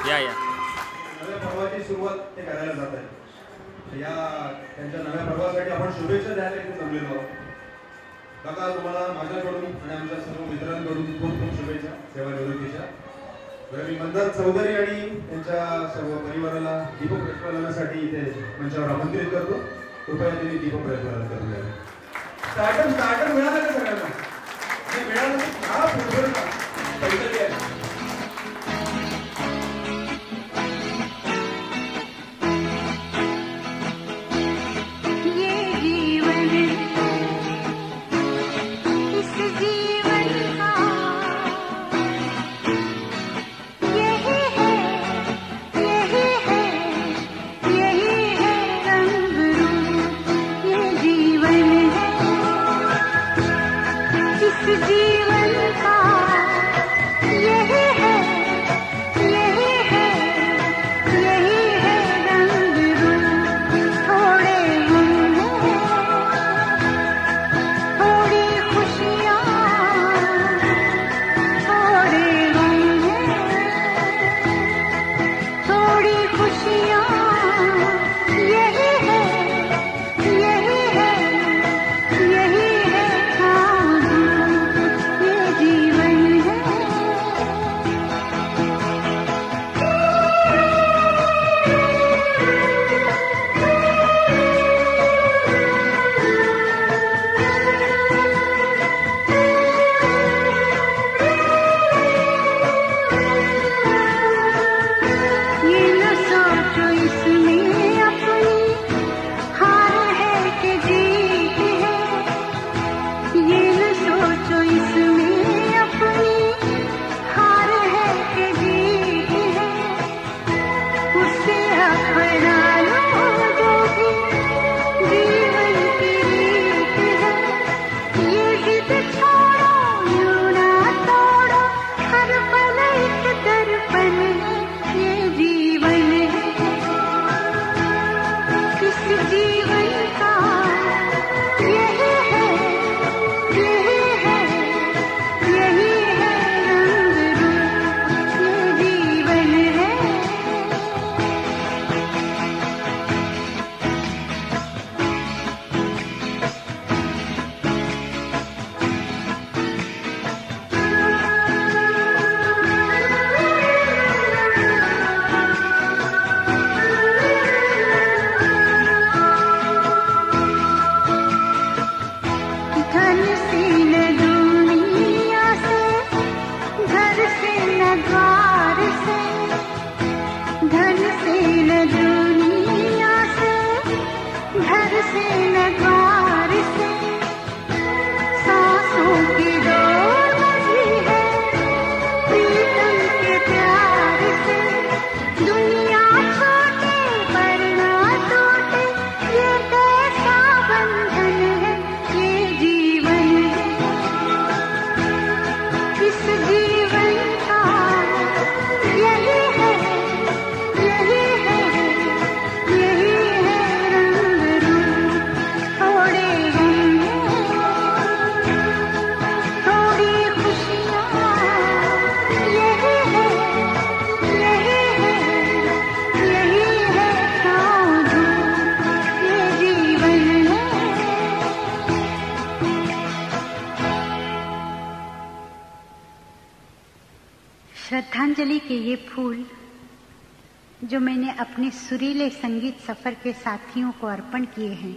या नव्या पर्वाची सुरुवात ते करायला जात आहे. या त्यांच्या नव्या पर्वासाठी आपण शुभेच्छा द्यायला इथे जमलेलो आहोत. काका तुम्हाला माझ्याकडून आणि आमच्या सर्व मित्रांकडून खूप खूप शुभेच्छा सेवानिवृत्तीच्या. बरं मी मंदार चौधरी आणि त्यांच्या सर्व परिवाराला दीप प्रज्वलनासाठी इथे मंचावर आमंत्रित करतो. कृपया त्यांनी दीप प्रज्वलन करून द्यावे. स्टार्टर मिळालं का सगळ्यांना? मिळालं हा फुटबॉल का पैसे आहे. श्रद्धांजलि के ये फूल जो मैंने अपने सुरीले संगीत सफर के साथियों को अर्पण किए हैं,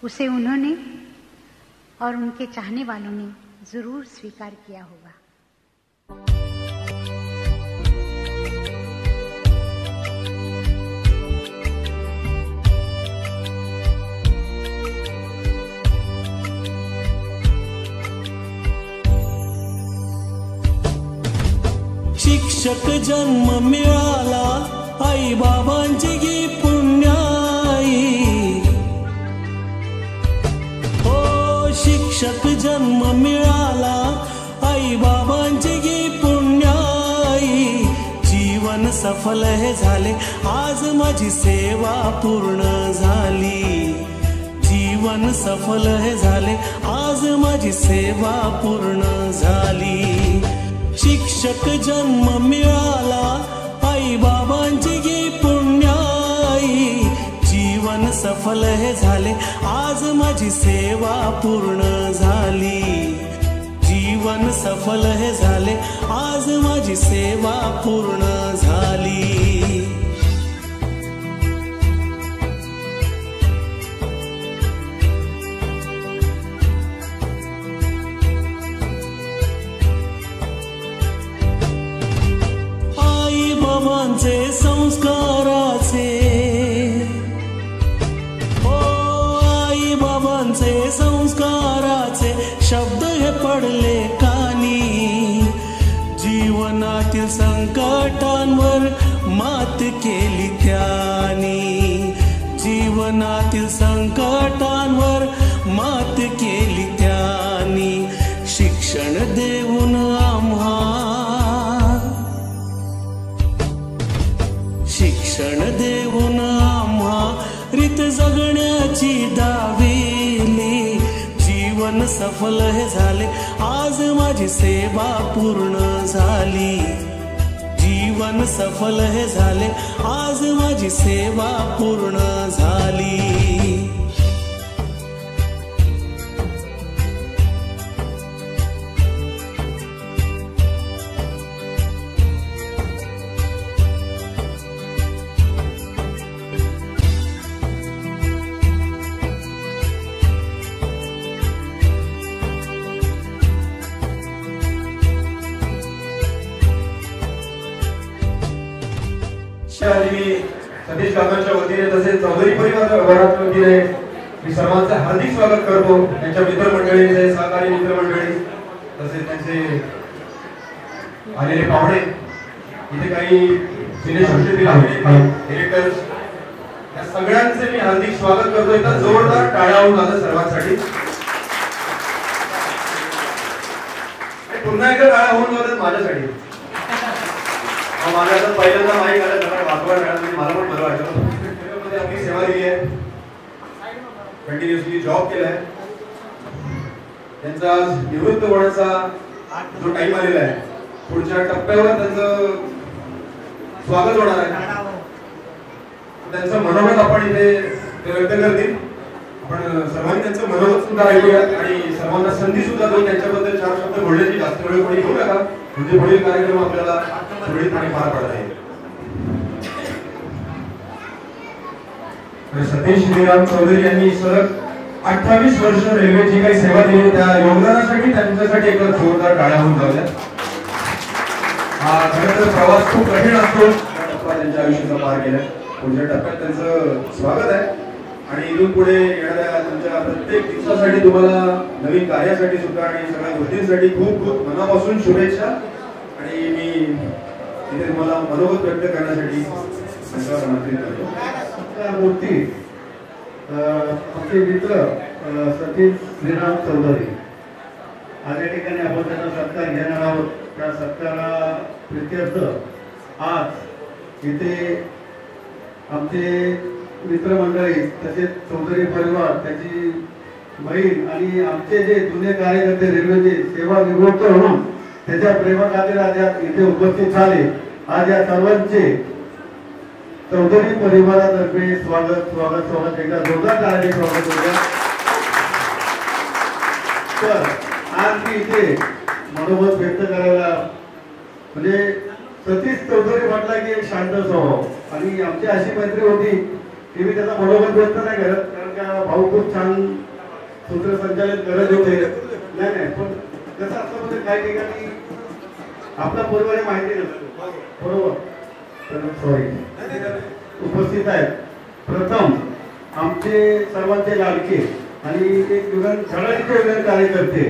उसे उन्होंने और उनके चाहने वालों ने जरूर स्वीकार किया होगा. शिक्षक जन्म मिळाला आई बाबांची गी पुण्याई. हो शिक्षक जन्म मिळाला आई बाबांची गी पुण्याई. जीवन सफल हे झाले आज माझी सेवा पूर्ण झाली. जीवन सफल हे झाले आज माझी सेवा पूर्ण झाली. शिक्षक जन्म मिळाला हे झाले, आज माझी सेवा पूर्ण झाली. जीवन सफल हे झाले, आज माझी सेवा पूर्ण झाली. आई बाबांचे संस्काराचे, आई बाबांचे संस्काराचे शब्द हे पडले कानी. जीवनातील संकटांवर मात केली त्यांनी. जीवनातील संकटांवर मात केली त्यांनी. शिक्षण देऊन आम्हा, शिक्षण देऊन आम्हा रीत जगण्याची दाविली. जीवन सफल हे झाले, आज माझी सेवा पूर्ण झाली. जीवन सफल हे झाले, आज माझी सेवा पूर्ण झाली. मी सतीश काकांच्या वतीने तसेच चौधरी परिवाराच्या वतीने मी सर्वांचे हार्दिक स्वागत करतो. त्यांच्या मित्रमंडळीचे, सहकारी मित्रमंडळी, तसेच त्यांचे आलेले पाहुणे, इथे काही सिनेसृष्टीतील डिरेक्टर्स, या सगळ्यांचे मी हार्दिक स्वागत करतो. इथं जोरदार टाळ्या होऊन आलं सर्वांसाठी. पुन्हा एकदा टाळ्या होऊन जातात माझ्यासाठी. मला तर पहिल्यांदा माहीत आलं तर वाचवा मिळालं, मला पण बरं वाटलं. आपली सेवा दिली आहे, कंटिन्युअसली जॉब केलाय. त्यांचा निवृत्त होण्याचा जो टाइम आलेला आहे, पुढच्या टप्प्यावर त्यांचं स्वागत होणार आहे. त्यांचं मनोगत आपण इथे व्यक्त करतील. आपण सर्वांनी त्यांचं मनोगत सुद्धा ऐकूयात आणि सर्वांना संधी सुद्धा देऊ त्यांच्याबद्दल 4 शब्द बोलण्याची. जास्त वेळ कोणी घेऊ नका, म्हणजे पुढील कार्यक्रम आपल्याला सुरळीतपणे पार पाडता येईल. सतीश श्रीराम चौधरी यांनी सलग 28 वर्ष रेल्वेची काही सेवा दिली, त्या योगदानासाठी त्यांच्यासाठी एक जोरदार टाळ्या होऊन जाऊया. हा खरं तर प्रवास खूप कठीण असतो, त्यांच्या आयुष्याचा पार केला. पुढच्या टप्प्यात त्यांचं स्वागत आहे आणि इथून पुढे येणाऱ्या तुमच्या प्रत्येक दिवसासाठी, तुम्हाला नवीन कार्यासाठी सुद्धा आणि सगळ्या गोष्टींसाठी खूप खूप मनापासून शुभेच्छा. आणि मी इथे तुम्हाला मनोगत व्यक्त करण्यासाठी त्यांच्यावर आमंत्रित करतो. मूर्ती आमचे मित्र सतीश श्रीराम चौधरी, आज या ठिकाणी आपण त्यांना सत्कार घेणार आहोत. त्या सत्कारा प्रित्यर्थ आज इथे आमचे मित्रमंडळी, तसेच चौधरी परिवार, त्याची बहीण आणि आमचे जे जुने कार्यकर्ते रेल्वेचे सेवा निवृत्त होऊन त्याच्या प्रेमाखातीर आज इथे उपस्थित झाले. आज या सर्वांचे चौधरी परिवारातर्फे स्वागत स्वागत स्वागत, एकदा जोरदार टाळ्यांनी स्वागत होत्या. तर आज मी इथे मनोगत व्यक्त करायला, म्हणजे सतीश चौधरी म्हटला की एक शांत स्वभाव, आणि आमची अशी मैत्री होती की मी त्याचा मनोगत व्यक्त नाही करत, कारण का भाऊ खूप छान सूत्रसंचालित करत होते. नाही, पण कसं असतं म्हणजे काही ठिकाणी आपला परिवार माहिती नसतो, बरोबर. तर सॉरी, उपस्थित आहेत प्रथम आमचे सर्वांचे लाडके आणि एक झळाळीचे वेगळे कार्यकर्ते,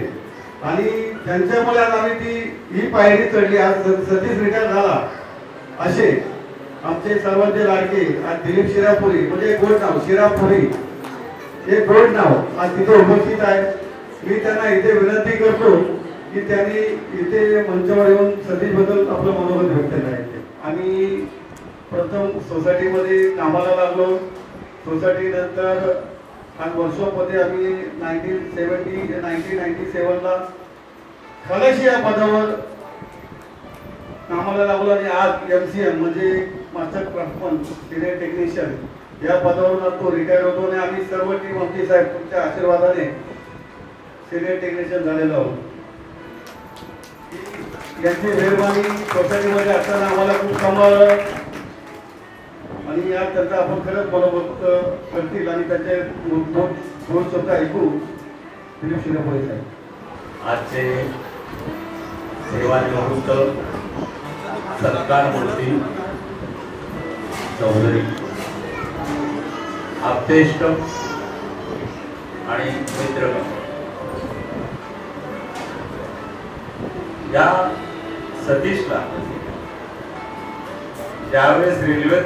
आणि त्यांच्यामुळे आज आम्ही ही पायरी चढली. आज सतीश रिटायर झाला असे आमचे सर्वांचे लाडके आज दिलीप शिरापुरी, म्हणजे एक गोड नाव शिरापुरी, एक गोड नाव आज तिथे उपस्थित आहे. मी त्यांना इथे विनंती करतो की त्यांनी इथे मंचावर येऊन सतीश बद्दल आपलं मनोगत व्यक्त करायचे. आम्ही प्रथम सोसायटीमध्ये कामाला लागलो. सोसायटी नंतर आज वर्षामध्ये आम्ही 1997ला खलाशी या पदावर कामाला लागलो आणि आज MCM म्हणजे मास्टर क्राफ्टमन सिनियर टेक्निशियन या पदावरून तो रिटायर होतो आणि आम्ही सर्व टीम आमची साहेब तुमच्या आशीर्वादाने सिनियर टेक्निशियन झालेलो आहोत. यांची मेहरबानी सोसायटीमध्ये असताना आम्हाला खूप सांभाळलं आणि या त्यांचा आपण खरंच मनोभक्त करतील आणि त्याचे दोन शब्द ऐकू दिलीप शिरेपोळे साहेब. आजचे सेवानिवृत्त सत्कार मूर्ती चौधरी आप्तेष्ट आणि मित्रगण, या सतीशला ज्यावेळेस रेल्वेत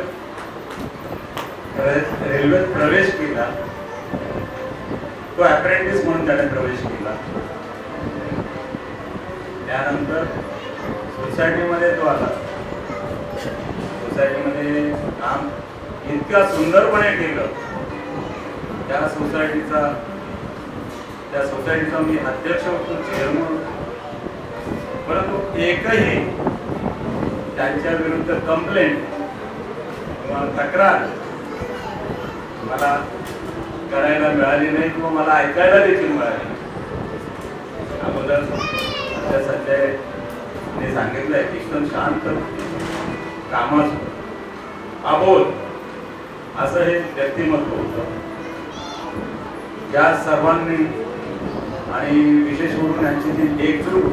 प्रवेश केला, तो अप्रेंटिस म्हणून त्याने प्रवेश केला. त्यानंतर सोसायटीमध्ये तो आला. सोसायटीमध्ये काम इतक्या सुंदरपणे केलं. त्या सोसायटीचा मी अध्यक्ष होतो, चेअरमन होतो, परंतु एकही त्यांच्या विरुद्ध कंप्लेंट किंवा तक्रार मला करायला मिळाली नाही किंवा मला ऐकायला देखील मिळाली. अगोदर संजयने सांगितलंय की एकदम शांत कामाचं अबोल असं हे व्यक्तिमत्व होतं. या सर्वांनी आणि विशेष करून यांची जी एकजूट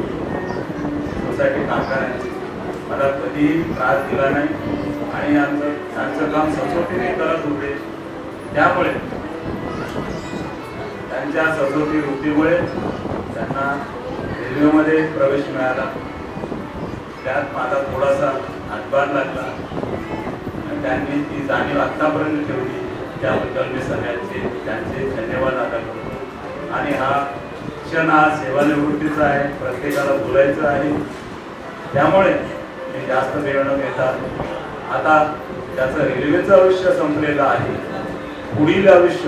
सोसायटी कामगारांची मला कधीही त्रास दिला नाही आणि त्यांचं काम सचोटीने करत होते. त्यामुळे त्यांच्या सचोटी वृत्तीमुळे त्यांना रेल्वेमध्ये प्रवेश मिळाला. त्यात माझा थोडासा हातभार लागला आणि त्यांनी ती जाणीव आतापर्यंत ठेवली. त्याबद्दल मी सगळ्यांचे त्यांचे धन्यवाद अदा करतो. आणि हा क्षण हा सेवानिवृत्तीचा आहे, प्रत्येकाला बोलायचं आहे. त्यामुळे मी जास्त वेळ न घेता आता त्याचं रेल्वेचं आयुष्य संपलेलं आहे. पुढील आयुष्य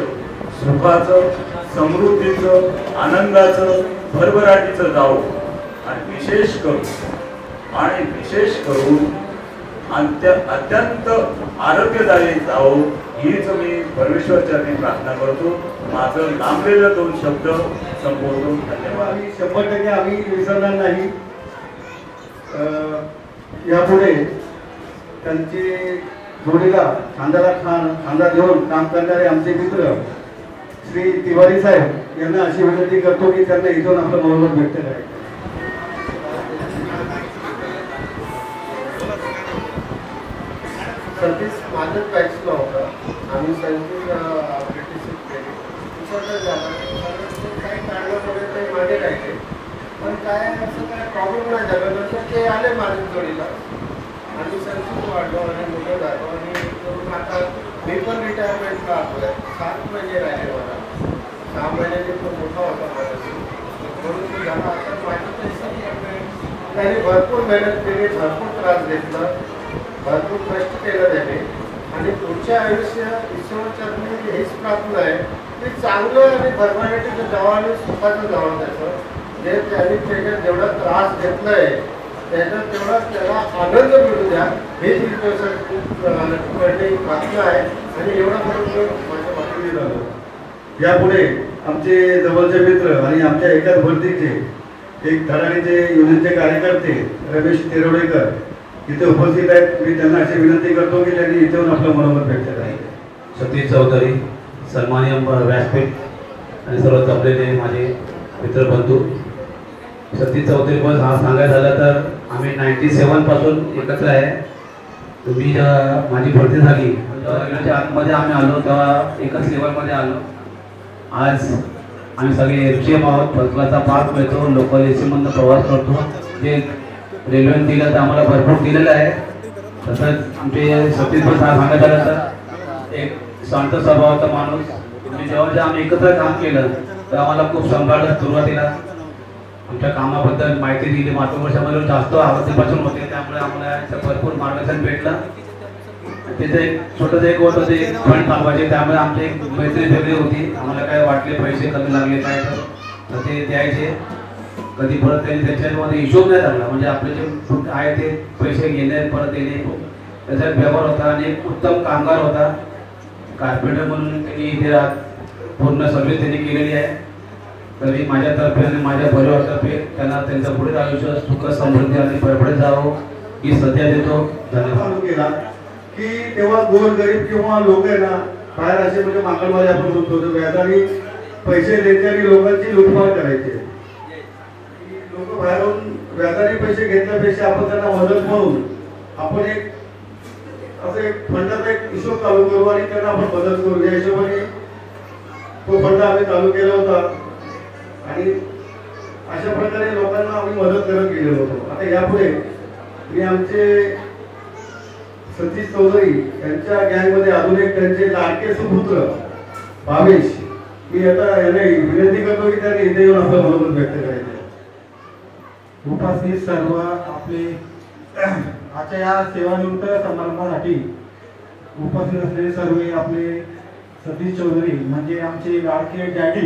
सुखाचं, समृद्धीचं, आनंदाचं, भरभराटीचं जावो आणि विशेष करून अत्यंत आरोग्यदायी जावो हीच मी परमेश्वरचरणी प्रार्थना करतो. माझं लांबलेलं दोन शब्द संपवतो. धन्यवाद. आम्ही 100% आम्ही विसरणार नाही. यापुढे त्यांची जोडीला खांदा देऊन काम करणारे आमचे मित्र श्री तिवारी साहेब यांना अशी विनंती करतो की त्यांना इथून आपलं मनोगत व्यक्त करायचं. सर्व्हिस माझंच बॅचला होता. आम्ही सर्व्हिस अप्रेंटिसशिप केली. काही कारणामुळे ते मागे राहिले, पण काय असं काय प्रॉब्लेम नाही झाला. नंतर ते आले माझ्या जोडीला आणि सर्व्हिस वाढलो आणि मुलं झालो आणि आता मी पण रिटायरमेंटला आलो आहे. 7 महिने राहिले मला. 6 महिन्याने तो मोठा होता माझ्याशी म्हणून तो झाला. आता माझी त्याने भरपूर मेहनत केली, भरपूर त्रास घेतला, भरपूर कष्ट केलं त्याने आणि पुढचे आयुष्य ईश्वरचरणी हीच प्रार्थना आहे की चांगलं आणि भरभराटीचं जावं आणि सुखाचं जावं. त्याचं जे त्यांनी त्याच्यात जेवढा त्रास घेतला आहे त्याच्यात तेवढा त्याला आनंद मिळू द्या हीच ईश्वरचरणी प्रार्थना आहे. आणि एवढं करून माझ्या बातमी झालं. यापुढे आमचे जवळचे मित्र आणि आमच्या एकाच भरतीचे एक धडाडीचे युनिटचे कार्यकर्ते रमेश तिरोडेकर इथे उपस्थित आहेत. मी त्यांना अशी विनंती करतो की त्यांनी इथे आपलं मनोगत व्यक्त करायचं. सतीश चौधरी, सन्माननीय व्यासपीठ आणि सर्व जमलेले माझे मित्रबंधू. सतीश चौधरी पण सांगायचं झालं तर आम्ही 97 पासून एकत्र आहे. तुम्ही जेव्हा माझी भरती झाली तेव्हा आतमध्ये आम्ही आलो तेव्हा एकाच लेवलमध्ये आलो. आज आम्ही सगळे एफसीएम आहोत. फर्स्ट क्लासचा पास मिळतो, लोकल एसीमधून प्रवास करतो. जे रेल्वेने दिलं तर आम्हाला भरपूर दिलेलं आहे. तसंच आमचे सतीश पण सांगायचं झालं तर एक शांत स्वभावाचा माणूस. म्हणजे जेव्हा आम्ही एकत्र काम केलं तर आम्हाला खूप सांभाळलं. सुरुवातीला आमच्या कामाबद्दल माहिती दिली. मातृभाषामध्ये जास्त आवडीपासून होते त्यामुळे आम्हाला भरपूर मार्गदर्शन भेटलं. तिथे एक छोटंसं एक होतं ते फंड चालवायचे त्यामुळे आमची एक मैत्री वेगळी होती. आम्हाला काय वाटले पैसे कमी लागले काय तर ते द्यायचे. कधी परत त्यांनी त्याच्यामध्ये हिशोब नाही लागला. म्हणजे आपले जे आहे ते पैसे घेणे परत येणे त्याचा व्यवहार होता आणि एक उत्तम कामगार होता. कार्पेंटर म्हणून त्यांनी इथे पूर्ण सर्व्हिस त्यांनी केलेली आहे. तरी माझ्यातर्फे आणि माझ्या परिवारातर्फे त्यांना त्यांचं पुढील आयुष्य सुख समृद्धी आणि परपडे जावं ही सध्या देतो. धन्यवाद. केला की तेव्हा गोरगरीब किंवा लोक आहे ना बाहेर असे म्हणजे मागणवाले आपण म्हणतो व्याजाने पैसे द्यायचे आणि लोकांची लुटमार करायचे. लोक बाहेरून व्याजाने पैसे घेतल्यापेक्षा आपण त्यांना मदत म्हणून आपण एक असं एक फंडाचा एक हिशोब चालू करू आणि त्यांना आपण मदत करू या हिशोबाने तो फंड आम्ही चालू केला होता आणि अशा प्रकारे लोकांना आम्ही मदत करत गेलेलो होतो. आता यापुढे मी आमचे सतीश चौधरी यांच्या गँगमध्ये अजून एक त्यांचे लाडके सुपुत्र भावेश मी आता याला विनंती करतो की त्यांनी इथे येऊन आपलं मनोगत व्यक्त करायचं. उपस्थित सर्व आपले आजच्या या सेवानिवृत्त समारंभासाठी उपस्थित असलेले सर्व आपले सतीश चौधरी म्हणजे आमचे लाडके डॅडी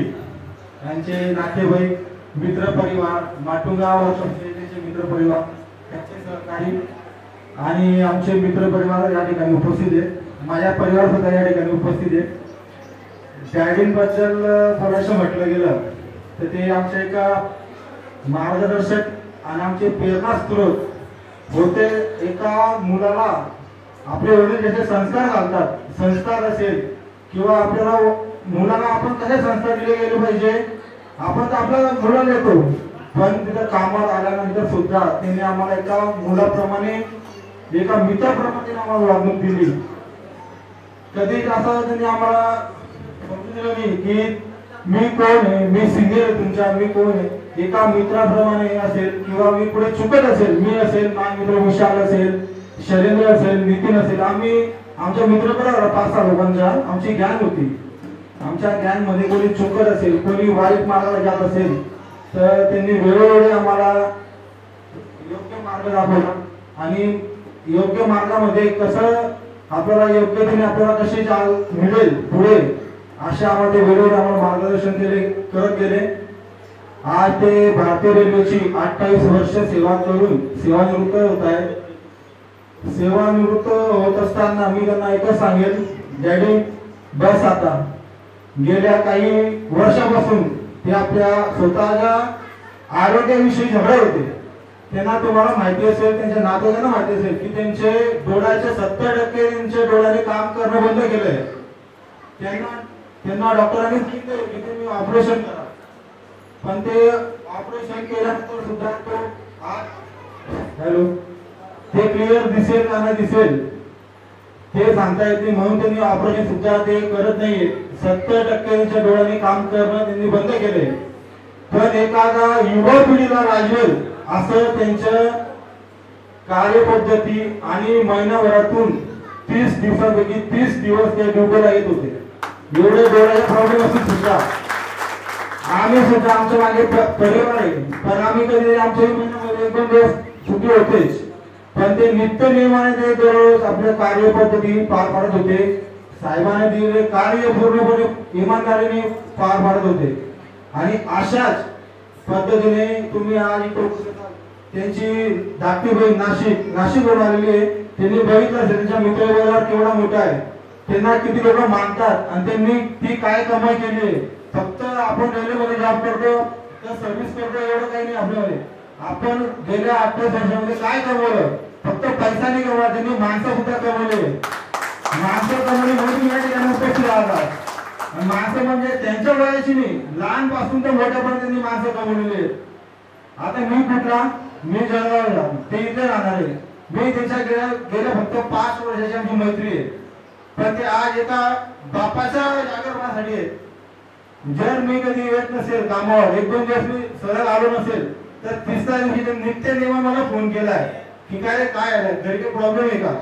यांचे नातेवाईक मित्र परिवार माटुंगाव संस्थेचे मित्र परिवार त्यांचे सहकारी आणि आमचे मित्र परिवार या ठिकाणी उपस्थित आहेत. माझ्या परिवार सुद्धा या ठिकाणी उपस्थित आहे. डॅडींबद्दल थोडंसं म्हटलं गेलं तर ते आमच्या एका मार्गदर्शक आणि आमचे प्रेरणा स्त्रोत होते. एका मुलाला आपले वडील जसे संस्कार घालतात, संस्कार असेल किंवा आपल्याला मुलांना आपण कसे संस्कार दिले गेले पाहिजे, आपण तर आपल्या मुलाला येतो पण तिथं कामात आल्यानंतर सुद्धा त्यांनी आम्हाला एका मुलाप्रमाणे एका मित्राप्रमाणे आम्हाला वागणूक दिली. कधी असं त्यांनी आम्हाला समजून दिलं नाही की मी कोण आहे, मी सिनियर तुमच्या, मी कोण आहे. एका मित्राप्रमाणे असेल किंवा मी पुढे चुकत असेल, मी असेल, माझा मित्र विशाल असेल, शैलेंद्र असेल, नितीन असेल, आम्ही आमच्या मित्र बरोबर 5-6 लोकांच्या आमची गँग होती. आमच्या गँग मध्ये कोणी चुकत असेल, कोणी वाईट मार्गाला जात असेल तर त्यांनी वेळोवेळी आम्हाला योग्य मार्ग दाखवला आणि योग्य मार्गामध्ये कसं आपल्याला योग्यतेने आपल्याला कशी चाल मिळेल पुढे अशा आम्हाला वेळोवेळी आम्हाला मार्गदर्शन करत गेले. आज ते भारतीय रेल्वेची 28 वर्ष सेवा करून सेवानिवृत्त होत आहे. सेवानिवृत्त होत असताना मी त्यांना एकच सांगेल, डॅडी बस आता. गेल्या काही वर्षापासून ते आपल्या स्वतःच्या आरोग्याविषयी झगडत होते. त्यांना तुम्हाला माहिती असेल, त्यांच्या नातेवाईकांना माहिती असेल की त्यांचे डोळ्याचे 70% त्यांच्या डोळ्याने काम करणं बंद केलंय. त्यांना डॉक्टरांनी सांगितलं की तुम्ही ऑपरेशन करा, पण ते ऑपरेशन केल्यानंतर सुद्धा तो हॅलो ते क्लिअर दिसेल का नाही दिसेल ते सांगता येत नाही, म्हणून त्यांनी ऑपरेशन सुद्धा ते करत नाहीये. 70% त्यांच्या डोळ्याने काम करणं त्यांनी बंद केलंय. पण एखादा युवा पिढीला राजवेल असं त्यांच्या कार्यपद्धती आणि महिनाभरातून 30 दिवसांपैकी 30 दिवस ते ड्युटीला येत होते. एवढे डोळ्याचे प्रॉब्लेम असून सुद्धा आम्ही सुद्धा आमच्या मागे परिवार आहे, पण आम्ही कधी आमच्या महिन्यामध्ये 1-2 दिवस सुट्टी होतेच, पण ते नित्य नियमाने ते दररोज आपल्या कार्यपद्धती पार पाडत होते. साहेबांनी दिलेले कार्य पूर्णपणे इमानदारीने पार पाडत होते आणि अशाच पद्धतीने तुम्ही आज त्यांची धाकटी बहीण नाशिकवरून आलेली आहे. त्यांनी बघितलं असेल त्यांच्या मित्रपरिवार केवढा मोठा आहे, त्यांना किती लोक मानतात आणि त्यांनी ती काय कमाई केली आहे. फक्त आपण रेल्वेमध्ये जॉब करतो तर सर्व्हिस करतो एवढं काही नाही आपल्यामध्ये. आपण गेल्या 28 वर्षामध्ये काय कमवलं, फक्त पैसा नाही कमवला, त्यांनी माणसं सुद्धा कमवले. माणसं कमवली म्हणून या ठिकाणी उपस्थित राहतात. माणसं म्हणजे त्यांच्या वयाची नाही, लहानपासून तर मोठ्यापर्यंत त्यांनी माणसं कमवलेली आहेत. आता मी कुठला, मी जळगावला, ते इथे राहणार आहे. मी त्याच्या गेल्या फक्त 5 वर्षाची आमची मैत्री आहे, पण ते आज एका बापाच्या जागरणासाठी आहेत. जर मी कधी येत नसेल कामावर, 1-2 दिवस मी सरळ आलो नसेल तर 30 दिवशी नित्य नियम मला फोन केलाय की काय आलं, घरी काही प्रॉब्लेम आहे का,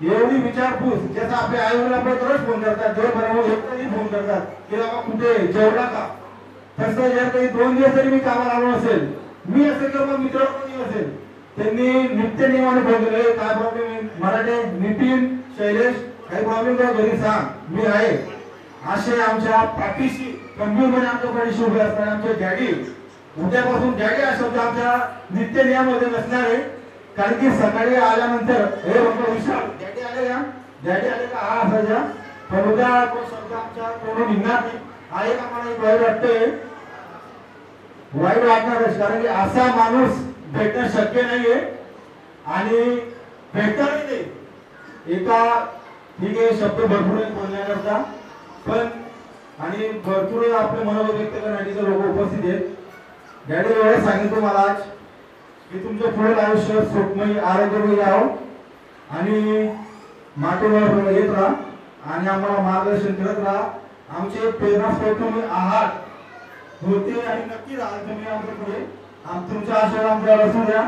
एवढी विचारपूस. जसं आपले आई वडील आपल्याला दररोज फोन करतात, एकदाही फोन करतात की बाबा कुठे जेवला का, तसं जर काही 2 दिवस तरी मी कामाला आलो नसेल, मी असेल किंवा मित्र कोणी असेल, त्यांनी नित्य नियमाने फोन केले, काय प्रॉब्लेम आहे, मराठे, नितीन, शैलेश, काही प्रॉब्लेम काय घरी सांग, मी आहे. असे आमच्या पाठीशी गंभीरपणे आमच्या पाठीशी उभे असतात. आमचे डॅडी उद्यापासून डॅडी हा शब्द आमच्या नित्य नियमामध्ये नसणार आहे, कारण की सकाळी आल्यानंतर हे म्हणतो विशाल डॅडी आले का, डॅडी आले का हा असायचा. पण उद्या तो शब्द आमच्या तोंडून निघणार नाही हा एक आम्हाला एक वाईट वाटतंय. वाईट वाटणारच, कारण की असा माणूस भेटणं शक्य नाहीये आणि भेटणारही नाही. एका ठीक आहे शब्द भरपूर बोलण्याकरता पण आणि भरपूर आपले मनोगत व्यक्त करण्यासाठी लोक उपस्थित आहेत. डॅडी एवढं सांगितलं मला आज की तुमचं पुढील आयुष्य सुखमय आरोग्यमय यावं आणि मातेवर येत राहा आणि आम्हाला मार्गदर्शन करत राहा. आमचे प्रेरणास्त्रोत तुम्ही आहात होते आणि नक्की राहा तुम्ही आमच्या पुढे. तुमच्या आशीर्वाद आमच्यावर असू द्या,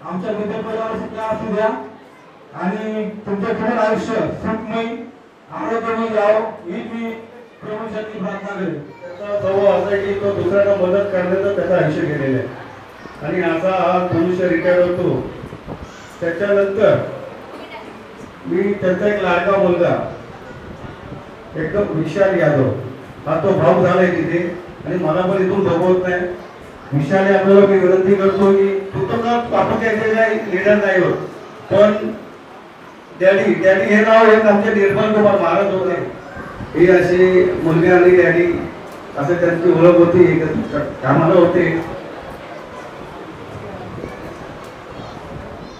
आमच्या विद्यापीठावर सुद्धा असू द्या आणि तुमचं पुढील आयुष्य सुखमय आरोग्यमय यावं ही मी प्रभूसाठी प्रार्थना करेन. त्याचा स्वभाव असा आहे की तो दुसऱ्यांना मदत करण्याचं त्याचं आयुष्य गेलेलं आहे आणि असा हा मनुष्य रिटायर होतो. त्याच्यानंतर मी त्यांचा एक लाडका मुलगा एकदम विशाल यादव हा तो भाऊ झालाय तिथे आणि मला पण इथून बघवत नाही. विशाल यादवला मी विनंती करतो की तू तर आपण काही लीडर नाही होत पण डॅडी डॅडी हे नाव एक आमचे निर्मल कुमार महाराज होते. ही अशी मुलगी आणि डॅडी असं त्यांची ओळख होती, कामाला होते.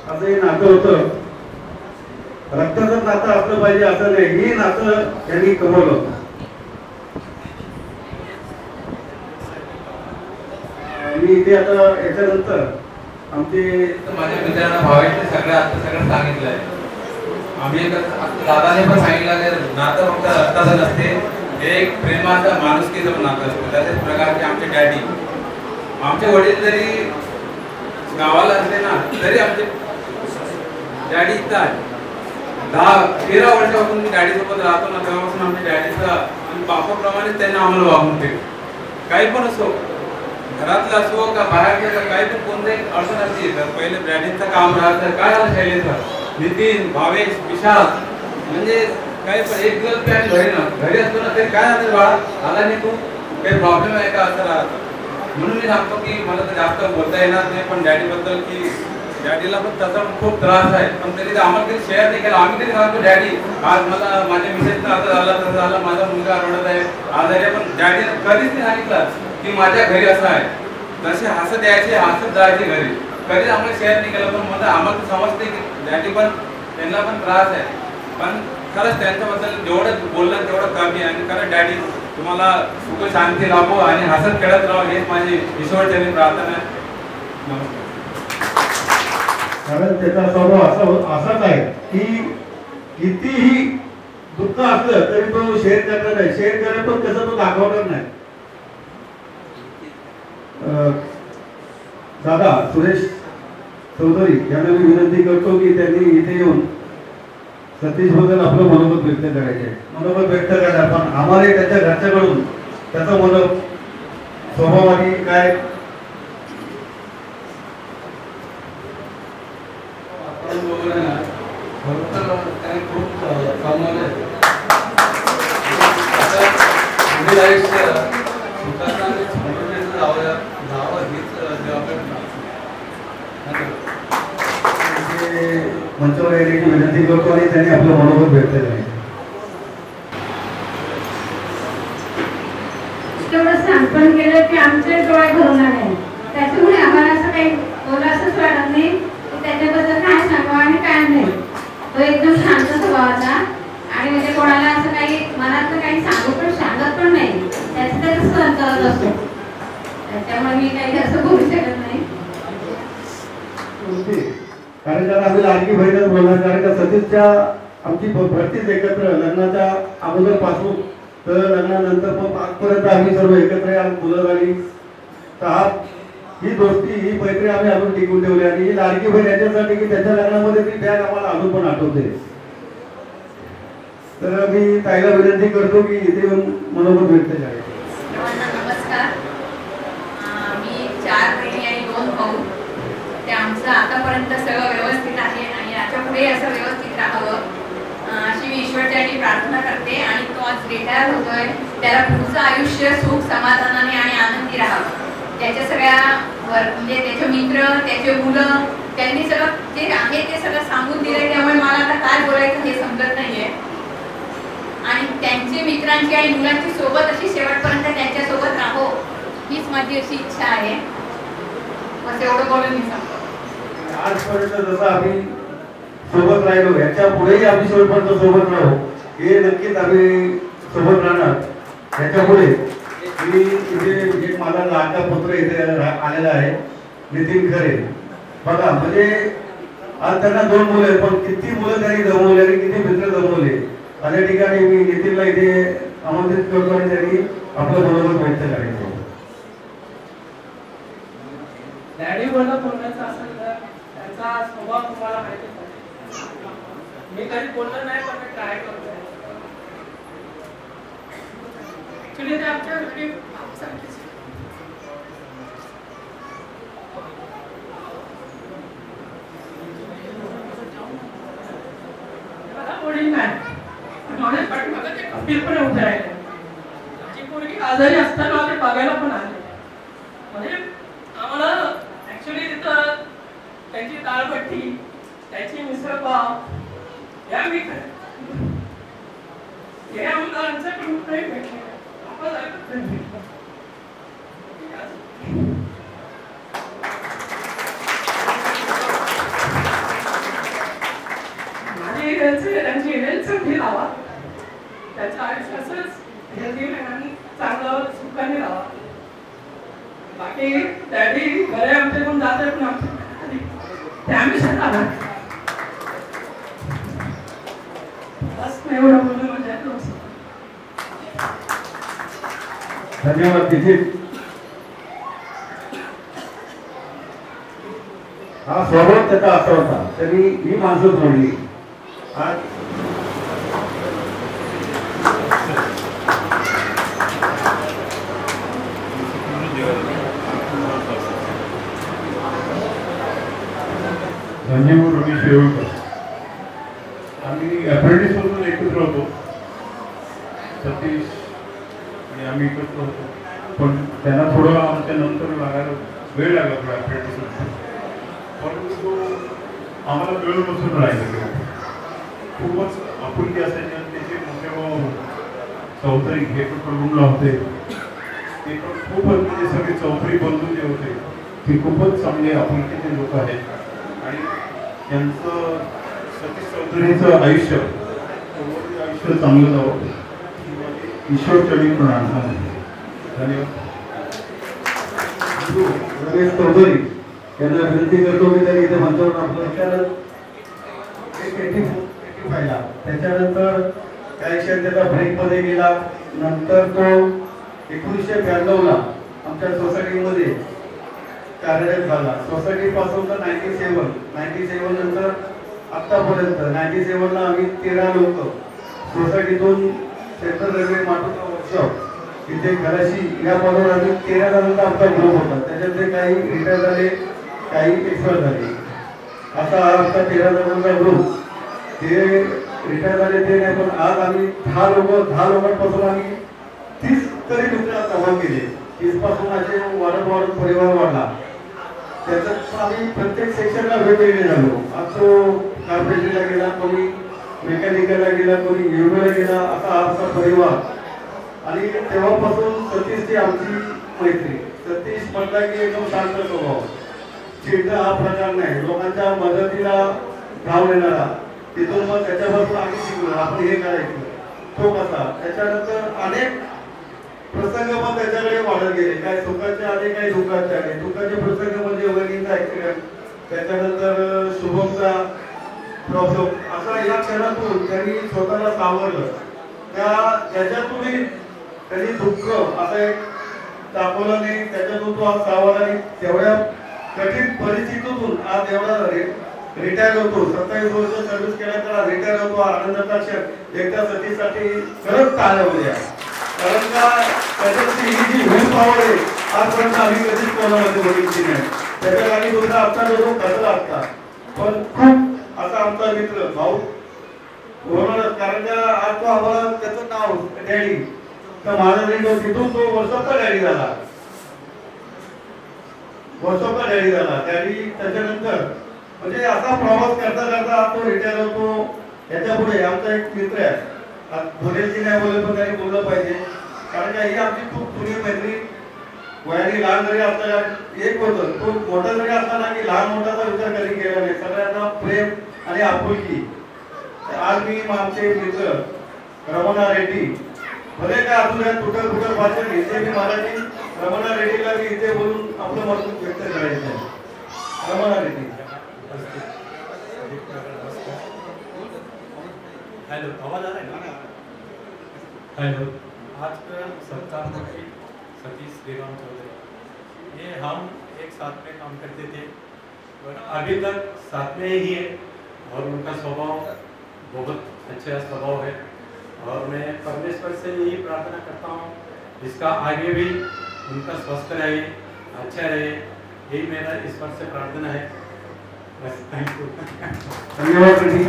असं हे नातं होतं. रक्ताचं नातं असलं पाहिजे असं नाही, ही नातं त्यांनी कमवलं. मी इथे आता याच्यानंतर आमचे माझ्या मित्रांना भावाचे सगळं सांगितलं आहे. आम्ही दादाने पण सांगितलं नातं फक्त रक्ताचं नसते, हे एक प्रेमाचं माणुसकीचं नातं असतं. तसेच प्रकारचे आमचे डॅडी, आमचे वडील जरी गावाला असले ना तरी आमचे डॅडी इथं आहे. 10-13 वर्षापासून मी डॅडीसोबत राहतो ना, तेव्हापासून आमच्या डॅडीचं आणि बापाप्रमाणे त्यांना आम्हाला वागून ठेव. काही पण असो, घरातलं असो का बाहेरचं काही पण कोणत्याही अडचण असते तर पहिले डॅडीचं काम राहतं. काय झालं शैलेचं, नितीन, भावेश, विशाल म्हणजे काही पण एक दिवस प्लॅन घरी असतो ना तरी काय झालं बाळा आला नाही तू, काही प्रॉब्लेम आहे का असं राहतं. म्हणून मी सांगतो की मला तर जास्त बोलता येणार नाही पण डॅडीबद्दल की डॅडीला पण त्याचा खूप त्रास आहे पण तरी आम्हाला कधी शेअर नाही केला. आम्ही तरी सांगतो डॅडी आज मला माझ्या मिसेसचा असं झाला तसं झालं, माझा मुलगा रडत आहे आजारी आहे, पण डॅडीने कधीच नाही सांगितलं की माझ्या घरी असं आहे. तसे हसत यायचे हसत जायचे घरी, कधीच आम्हाला शेअर नाही केलं. पण मला आम्हाला समजते की डॅडी पण त्यांना पण त्रास आहे पण खरंच त्यांच्याबद्दल जेवढं बोललं तेवढं कमी आहे. आणि खरं डॅडी तुम्हाला सुख शांती लाभो आणि हसत खेळत राहो हेच माझी ईश्वरचरणी प्रार्थना आहे. नमस्कार. कारण त्याचा स्वभाव असाच आहे की कितीही दुःख असलं तरी तो शेअर करणार नाही. शेअर करेल पण त्याचा तो दाखवणार नाही. दादा सुरेश चौधरी यांना मी विनंती करतो की त्यांनी इथे येऊन सतीश बद्दल आपलं मनोगत व्यक्त करायचे. मनोगत व्यक्त करा पण आम्हाला त्याच्या घरच्याकडून त्याचा स्वभाव आणि काय मंचावर येण्याची विनंती करतो आणि त्यांनी आपलं मनोगत व्यक्त करायचं. तेवढं सांगपण केलं की आमचे डोळे भरून आले. त्याच्यामुळे आम्हाला असं काही बोलासंच वाटत नाही की त्याच्याबद्दल काय सांगावं आणि काय नाही. तो एकदम शांत स्वभावाचा आणि म्हणजे कोणाला असं काही मनातलं काही सांगत पण नाही, त्याचं त्याचं सहन करत असतो. त्याच्यामुळे मी काही असं बोलू शकत नाही. कारण त्याला आम्ही लाडकी बहीणच बोलणार. कारण का सतीशच्या आमची प्रत्येक एकत्र लग्नाच्या अगोदर पासून तर लग्नानंतर पण आजपर्यंत आम्ही सर्व एकत्र मुलं झाली. तर ही दोस्ती ही मैत्री आम्ही अजून टिकून ठेवली आणि ही लाडकी बहीण याच्यासाठी की त्याच्या लग्नामध्ये ती बॅग आम्हाला अजून पण आठवते. तर मी ताईला विनंती करतो की इथे येऊन मनोगत व्यक्त करायचं. नमस्कार. मी 4 बहिणी आणि 2 भाऊ. ते आमचं आतापर्यंत सगळं व्यवस्थित आहे आणि याच्या पुढे असं व्यवस्थित राहावं अशी मी ईश्वरचरणी प्रार्थना करते. आणि तो आज रिटायर होतोय त्याला पुढचं आयुष्य सुख समाधानाने आणि आनंदी राहावं. त्याच्या सगळ्या म्हणजे त्याचे मित्र त्याचे मुलं त्यांनी सगळं जे आहे ते सगळं सांगून दिलंय. त्यामुळे मला आता काय बोलायचं हे समजत नाहीये. आणि आई मुलांची सोबत अशी शेवटपर्यंत त्यांच्यासोबत राहो, हीच माझी अशी इच्छा आहे. बस एवढं बोलून मी सांगतो. आजपर्यंत जसं आम्ही सोबत राहिलो, याच्या पुढेही आम्ही शेवटपर्यंत सोबत राहू, हे नक्कीच आम्ही सोबत राहणार. याच्या पुढे मी इथे एक मला लाडका पुत्र इथे आलेला आहे, नितीन खरे. बघा म्हणजे आज त्यांना 2 मुलं आहेत, पण किती मुलं त्यांनी जमवले आणि किती मित्र जमवले. अशा ठिकाणी मी नितीनला इथे आमंत्रित करतो आणि त्यांनी आपलं मनोगत व्यक्त करायचं. डॅडी बद्दल बोलण्याचं असेल तर त्यांचा स्वभाव तुम्हाला माहितीच आहे. मी कधी बोललो नाही, पण मी ट्राय करतो. ऍक्च्युली ते आमच्या घरी भाऊसारखेच. मला वडील नाही, माझ्या पाठीमागे ते खंबीरपणे उभे राहिले. माझी पोरगी आजारी असताना ते बघायला पण आले. म्हणजे आम्हाला ऍक्च्युली तिथं त्यांची दाळभट्टी, त्याची मिसळपाव या मी हे आम्हाला आमच्याकडून नाही भेटले. त्यांची हेल्थ चांगली राहावा, त्याचं आयुष्य असंच हेल्दी आणि चांगलं सुखाने राहावा. बाकी डॅडी घरे आमच्याकडून जात आहेत ना, ते आम्ही राहणार. बस एवढं बोलून म्हणजे धन्यवाद नितीन. हा स्वभाव त्याचा असा होता, त्यांनी ही माणसं जोडली. आज धन्यवाद रमेश शेवळकर. आम्ही अप्रेंटिस पासून एकत्र होतो, सतीश आणि आम्ही एकत्र होतो. पण त्यांना थोडं आमच्या नंतर लागायला वेळ लागला थोडा अप्रेंटिस. परंतु आम्हाला वेळ बसून राहिलं, खूपच आपुलकी असायची. आणि त्याचे मोठे भाऊ चौधरी हे पण कडूनला होते, ते पण खूपच म्हणजे सगळे चौधरी बंधू जे होते ते खूपच चांगले आपुलकीचे लोक आहेत. आणि त्यांचं सतीश चौधरीचं आयुष्य चांगलं जावं ईश्वर चढी प्रार्थना. धन्यवाद. रमेश चौधरी यांना विनंती करतो की त्यांनी इथे मंचावर आपलं विचार पाहिला. त्याच्यानंतर काही क्षण त्याचा ब्रेकमध्ये गेला. नंतर तो 1992ला आमच्या सोसायटीमध्ये कार्यरत झाला. सोसायटी पासून तर 97 नंतर आतापर्यंत 97ला आम्ही 13 लोक सोसायटीतून सेंट्रल रेल्वे माटुंगा वर्कशॉप इथे खलाशी या पदावर आम्ही 13 जणांचा आमचा ग्रुप होता. त्याच्यातले काही रिटायर झाले, काही एक्सपायर झाले. असा आमचा 13 जणांचा ग्रुप. ते रिटायर झाले ते नाही, पण आज आम्ही 10 लोकांपासून आम्ही 30 तरी मित्र जमा केले. 30 पासून असे वाढत परिवार वाढला. त्याच्यात आम्ही प्रत्येक सेक्शनला वेगवेगळे झालो. आज तो कार्पेंटरीला गेला, कोणी मेकॅनिकलला गेला, कोणी युरोला गेला, असा आमचा परिवार. आणि तेव्हापासून सतीशची आमची मैत्री. सतीश म्हटला की एकदम शांत स्वभाव, चिडणं हा प्रकार नाही, लोकांच्या मदतीला धाव देणारा. तिथून मग त्याच्यापासून आम्ही शिकलो आपण हे करायचं तो कसा. त्याच्यानंतर अनेक प्रसंग पण त्याच्याकडे वाढत गेले, काही सुखाचे आले, काही दुःखाचे आले. दुःखाचे प्रसंग म्हणजे वहिनीचा ऍक्सिडेंट, त्याच्यानंतर शुभमचा प्रॉब्लेम. असा या क्षणातून त्यांनी स्वतःला सावरलं. त्याच्यातूनही त्यांनी दुःख असं एक दाखवलं नाही, त्याच्यातून तो आज सावरला. आणि तेवढ्या कठीण परिस्थितीतून आज एवढा रिटायर होतो. 27 वर्ष सर्व्हिस केल्यानंतर रिटायर होतो. आनंदाचा क्षण. एकदा सतीसाठी खरंच टाळ्या होत्या, कारण का त्याच्याची ही जी व्हील पॉवर आहे आजपर्यंत आम्ही कधीच कोणामध्ये बघितली नाही. त्याच्यात आम्ही दुसरा आत्ता जो कसला असता, पण खूप असा आमचा मित्र भाऊ होणारच. कारण का आज तो आम्हाला त्याचं नाव डॅडी, तर माझा तिथून तो वर्षाचा डॅडी झाला. डॅडी त्याच्यानंतर म्हणजे असा प्रवास करता करता तो रिटायर होतो. याच्या पुढे आमचा एक मित्र आहे बोलेल की नाही बोलेल पण त्यांनी बोललं पाहिजे, कारण का ही आमची खूप जुनी मैत्री. वयाने लहान जरी असताना एक होतं, तो मोठा जरी असताना की लहान मोठाचा विचार कधी केला नाही, सगळ्यांना प्रेम आणि आपुलकी. आज मी आमचे मित्र रमणा रेड्डी, भले काय अजून तुटक भाषण इथे मी मराठी रमणा रेड्डीला मी इथे बोलून आपलं मत व्यक्त करायचं आहे. रमणा रेड्डी. हेलो, आवाज आ रहा है ना? हेलो, आज का सप्ताह सतीश देवान चौधरी, ये हम एक साथ में काम करते थे और अभी तक साथ में ही है और उनका स्वभाव बहुत अच्छा स्वभाव है और मैं परमेश्वर से यही प्रार्थना करता हूँ इसका आगे भी उनका स्वस्थ रहे, अच्छा रहे, यही मेरा ईश्वर से प्रार्थना है. बस, थैंक यू. धन्यवाद रेड्डी.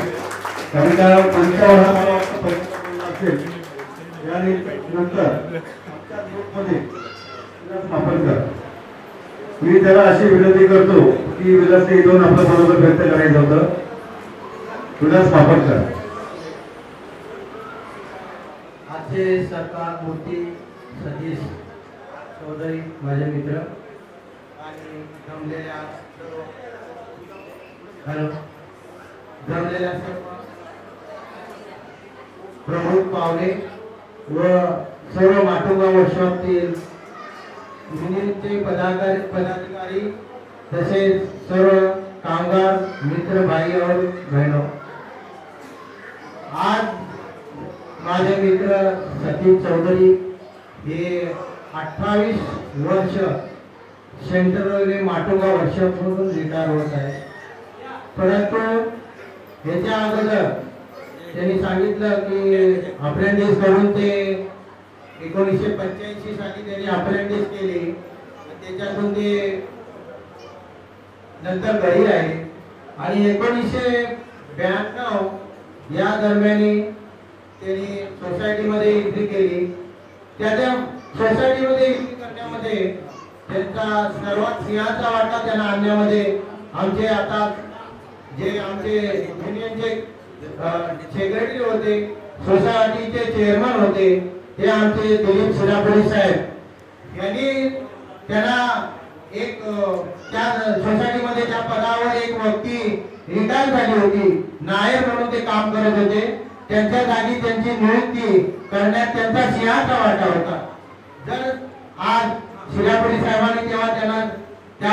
कविता पंचावन्न मला वाटतं पहिल्यांदा असेल यानंतर आमच्या ग्रुपमध्ये स्थापन कर. मी त्याला अशी विनंती करतो की विलास इथून आपलं बरोबर व्यक्त करायचं होतं. विलास स्थापन कर. आजचे सरकार मूर्ती सतीश चौधरी माझे मित्र आणि जमलेल्या सर्व प्रमुख पाहुणे व सर्व माटुंगा वर्षातील युनियनचे पदाधिकारी तसेच सर्व कामगार मित्र भाई और बहनों, आज माझे मित्र सतीश चौधरी हे 28 वर्ष सेंट्रल रेल्वे माटुंगा वर्षापासून रिटायर होत आहे. परंतु याच्या अगोदर त्यांनी सांगितलं की अप्रेंटिस करून ते 1985 साली त्यांनी अप्रेंटिस केली, त्याच्यातून ते नंतर घरी राहिले आणि 1992 या दरम्यान त्यांनी सोसायटीमध्ये एंट्री केली. त्याच्या सोसायटीमध्ये एंट्री करण्यामध्ये त्यांचा सर्वात सिंहाचा वाटा त्यांना आणण्यामध्ये आमचे आता जे आमचे युनियनचे सेक्रेटरी होते, सोसायटीचे चेअरमन होते, ते आमचे दिलीप शिरापुरी साहेब यांनी त्यांना एक त्या सोसायटीमध्ये त्या पदावर एक व्यक्ती रिटायर झाली होती, नायर म्हणून ते काम करत होते, त्यांच्या जागी त्यांची नियुक्ती करण्यात त्यांचा सिंहाचा वाटा होता. जर आज शिरापुरी साहेबांनी तेव्हा त्यांना त्या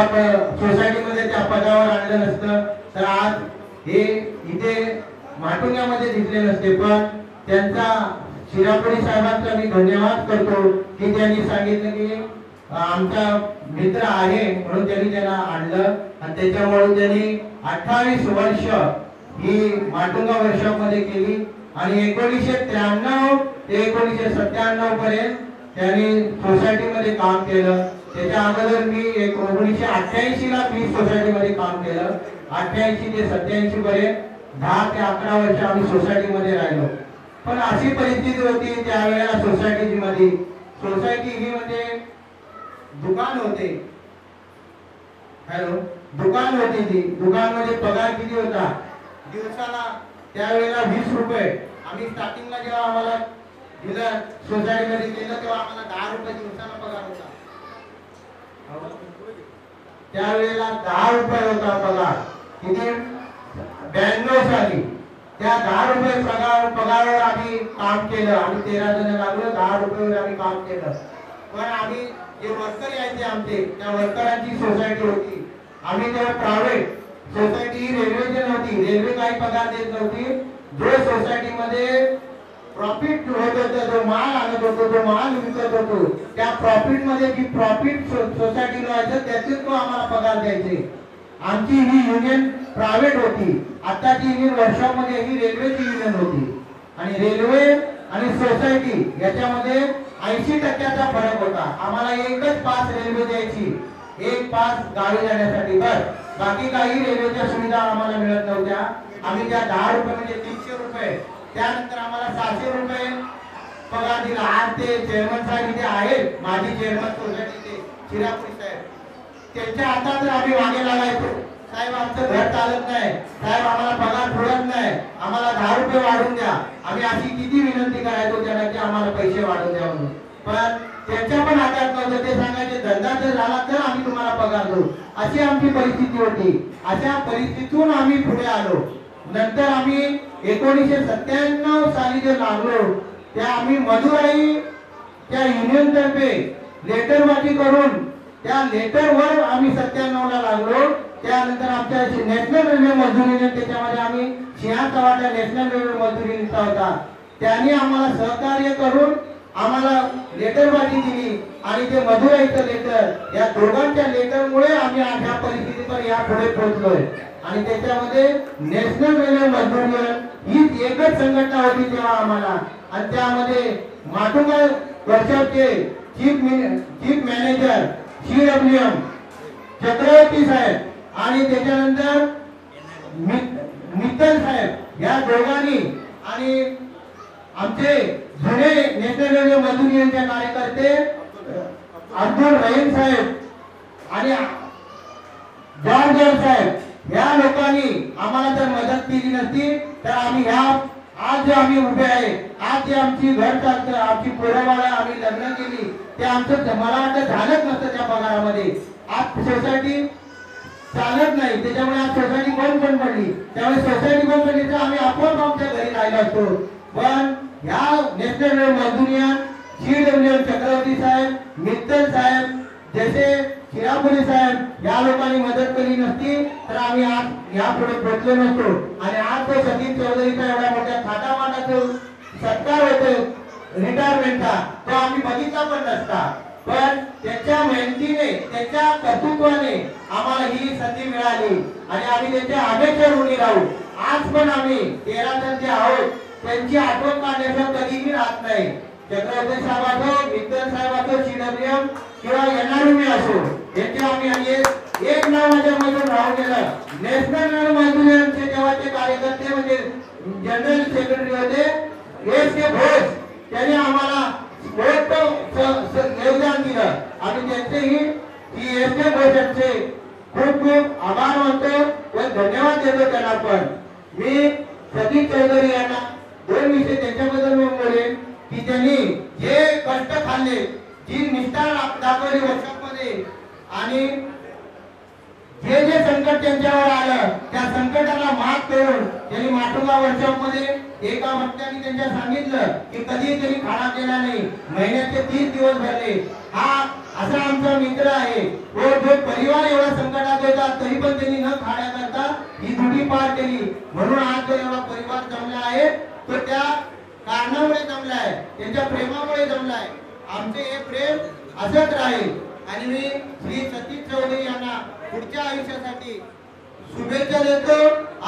सोसायटीमध्ये त्या पदावर आणलं नसतं तर आज हे इथे माटुंग्यामध्ये दिसले नसते. पण त्यांचा शिरापुरी साहेबांचा मी धन्यवाद करतो की त्यांनी सांगितलं की आमचा मित्र आहे म्हणून त्यांनी त्यांना आणलं आणि त्याच्यामुळे त्यांनी 28 वर्ष ही माटुंगा वर्षामध्ये केली आणि 1993 ते 1997 पर्यंत त्यांनी सोसायटीमध्ये काम केलं. त्याच्या अगोदर मी 1988 ला मी सोसायटीमध्ये काम केलं. 88 ते 87 पर्यंत 10 ते 11 वर्ष आम्ही सोसायटीमध्ये राहिलो. पण अशी परिस्थिती होती त्यावेळेला सोसायटीमध्ये, सोसायटी ही म्हणजे दुकान होते. हॅलो, दुकान होती ती. दुकान मध्ये पगार किती होता दिवसाला त्यावेळेला 20 रुपये. आम्ही स्टार्टिंगला जेव्हा आम्हाला दिलं सोसायटीमध्ये केलं तेव्हा आम्हाला 10 रुपये दिवसाला पगार होता. त्यावेळेला 10 रुपये होता पगार. किती 92 साली त्या 10 रुपये पगारावर आम्ही काम केलं. आम्ही 13 जण लागलो, 10 रुपयावर आम्ही काम केलं. पण आम्ही जे वर्कर यायचे आमचे त्या वर्करांची सोसायटी होती. आम्ही तेव्हा प्रायव्हेट सोसायटी रेल्वेची नव्हती, रेल्वे काही पगार देत नव्हती. जो सोसायटीमध्ये प्रॉफिट होत होतं, जो माल आणत होतो, जो माल विकत होतो, त्या प्रॉफिट मध्ये जी प्रॉफिट सोसायटीला व्हायचं त्यातून तो आम्हाला पगार द्यायचे. आमची ही युनियन प्रायव्हेट होती. आताची युनियन वर्षामध्ये ही रेल्वेची युनियन होती आणि रेल्वे आणि सोसायटी याच्यामध्ये 80% फरक होता. आम्हाला एकच पास रेल्वे द्यायची, एक पास गाडी जाण्यासाठी, बस. बाकी काही रेल्वेच्या सुविधा आम्हाला मिळत नव्हत्या. आम्ही त्या 10 रुपये म्हणजे 300 रुपये, त्यानंतर आम्हाला 700 रुपये पगार दिला. आज ते चेअरमन साहेब इथे आहेत, माजी चेअरमन सोसायटीचे शिरापुरी साहेब, त्यांच्या हातात आम्ही मागे लागायचो. साहेब आमचं घर चालत नाही, साहेब आम्हाला पगार पुरत नाही, आम्हाला 10 रुपये वाढवून द्या. आम्ही अशी किती विनंती करायचो त्यांना की आम्हाला पैसे वाढवून द्या म्हणून. पण त्यांच्या पण हातात नव्हतं. ते सांगायचे धंदा जर झाला तर आम्ही तुम्हाला पगार देऊ. अशी आमची परिस्थिती होती. अशा परिस्थितीतून आम्ही पुढे आलो. नंतर आम्ही 1997 साली जे लागलो त्या आम्ही मधुराई त्या युनियन तर्फे लेटरबाजी करून त्या लेटरवर आम्ही 97 ला लागलो. त्यानंतर आमच्या नॅशनल रेल्वे मजदूर युनियन त्याच्यामध्ये आम्ही सिंहाचा वाटा नॅशनल रेल्वे मजदूर युनियनचा होता. त्यांनी आम्हाला सहकार्य करून आम्हाला लेटरबाजी दिली आणि ते मधुराईचं लेटर या दोघांच्या लेटरमुळे आम्ही अशा परिस्थितीवर या पुढे पोहोचलोय. आणि त्याच्यामध्ये नॅशनल रेल्वे मजदूर युनियन ही एकच संघटना होती तेव्हा आम्हाला. आणि त्यामध्ये माटुंगा वर्षाचे चीफ मॅनेजर CWM चक्रवर्ती साहेब आणि त्याच्यानंतर मित्तल साहेब या दोघांनी आणि आमचे जुने नॅशनल रेल्वे मजदूर युनियनचे कार्यकर्ते अब्दुल रहीम साहेब आणि जॉर्ज साहेब या लोकांनी आम्हाला जर मदत केली नसती तर आम्ही आज जे आम्ही उभे आहे, आज जे आमची घर चालतं, आमची पोरबाळा आम्ही लग्न केली ते आमचं मला वाटतं झालंच नसतं त्या पगारामध्ये. आज सोसायटी चालत नाही, त्याच्यामुळे आज सोसायटी बंद पण पडली. त्यामुळे सोसायटी बंद पडली तर आम्ही आपोआप आमच्या घरी राहिलो असतो. पण ह्या नॅशनल रेल्वे मजदूर युनियन CWM चक्रवर्ती साहेब, मित्तल साहेब, जसे शिरापुरी साहेब या लोकांनी मदत केली नसती तर आम्ही आज यापुढे पोहोचलो नसतो. आणि आज तो सतीश चौधरीचा एवढ्या मोठ्या थाटामाटाचा सत्कार होतो रिटायरमेंटचा तो आम्ही बघितला पण नसता. पण त्याच्या मेहनतीने त्याच्या कर्तृत्वाने आम्हाला ही संधी मिळाली आणि आम्ही त्याच्या अपेक्षा ऋणी राहू. आज पण आम्ही 13 जण जे आहोत त्यांची आठवण काढण्याचं कधीही राहत नाही. चक्रवर्ती साहेब असो, मित्तल साहेब असो, CWM किंवा NRM असो, याचे आम्ही एक नाव माझ्यामधून राहून गेलं. नॅशनल रेल्वे मजदूर युनियनचे तेव्हाचे कार्यकर्ते म्हणजे जनरल सेक्रेटरी होते SK घोष. त्यांनी आम्हाला योगदान दिलं आणि त्यांचेही SK घोष यांचे खूप खूप आभार मानतो व धन्यवाद देतो त्यांना. पण मी सतीश चौधरी यांना 2 विषय त्यांच्याबद्दल मी बोलेन की त्यांनी जे कष्ट खाल्ले, जी निष्ठा दाखवली वर्षामध्ये आणि जे जे संकट त्यांच्यावर आलं त्या संकटाला मात करून त्यांनी माटुंगा वर्षामध्ये एका वक्त्याने त्यांच्या सांगितलं की कधी त्यांनी खाना केला नाही, महिन्याचे 30 दिवस भरले. हा असा आमचा मित्र आहे. तो जो परिवार एवढा संकटात होता तरी पण त्यांनी न खाण्या करता ही ड्युटी पार केली. म्हणून आज जो एवढा परिवार जमला आहे तो त्या कारणामुळे जमला आहे, त्यांच्या प्रेमामुळे जमला आहे. आमचे हे प्रेम असंच राहील आणि मी श्री सतीश चौधरी यांना पुढच्या आयुष्यासाठी शुभेच्छा देतो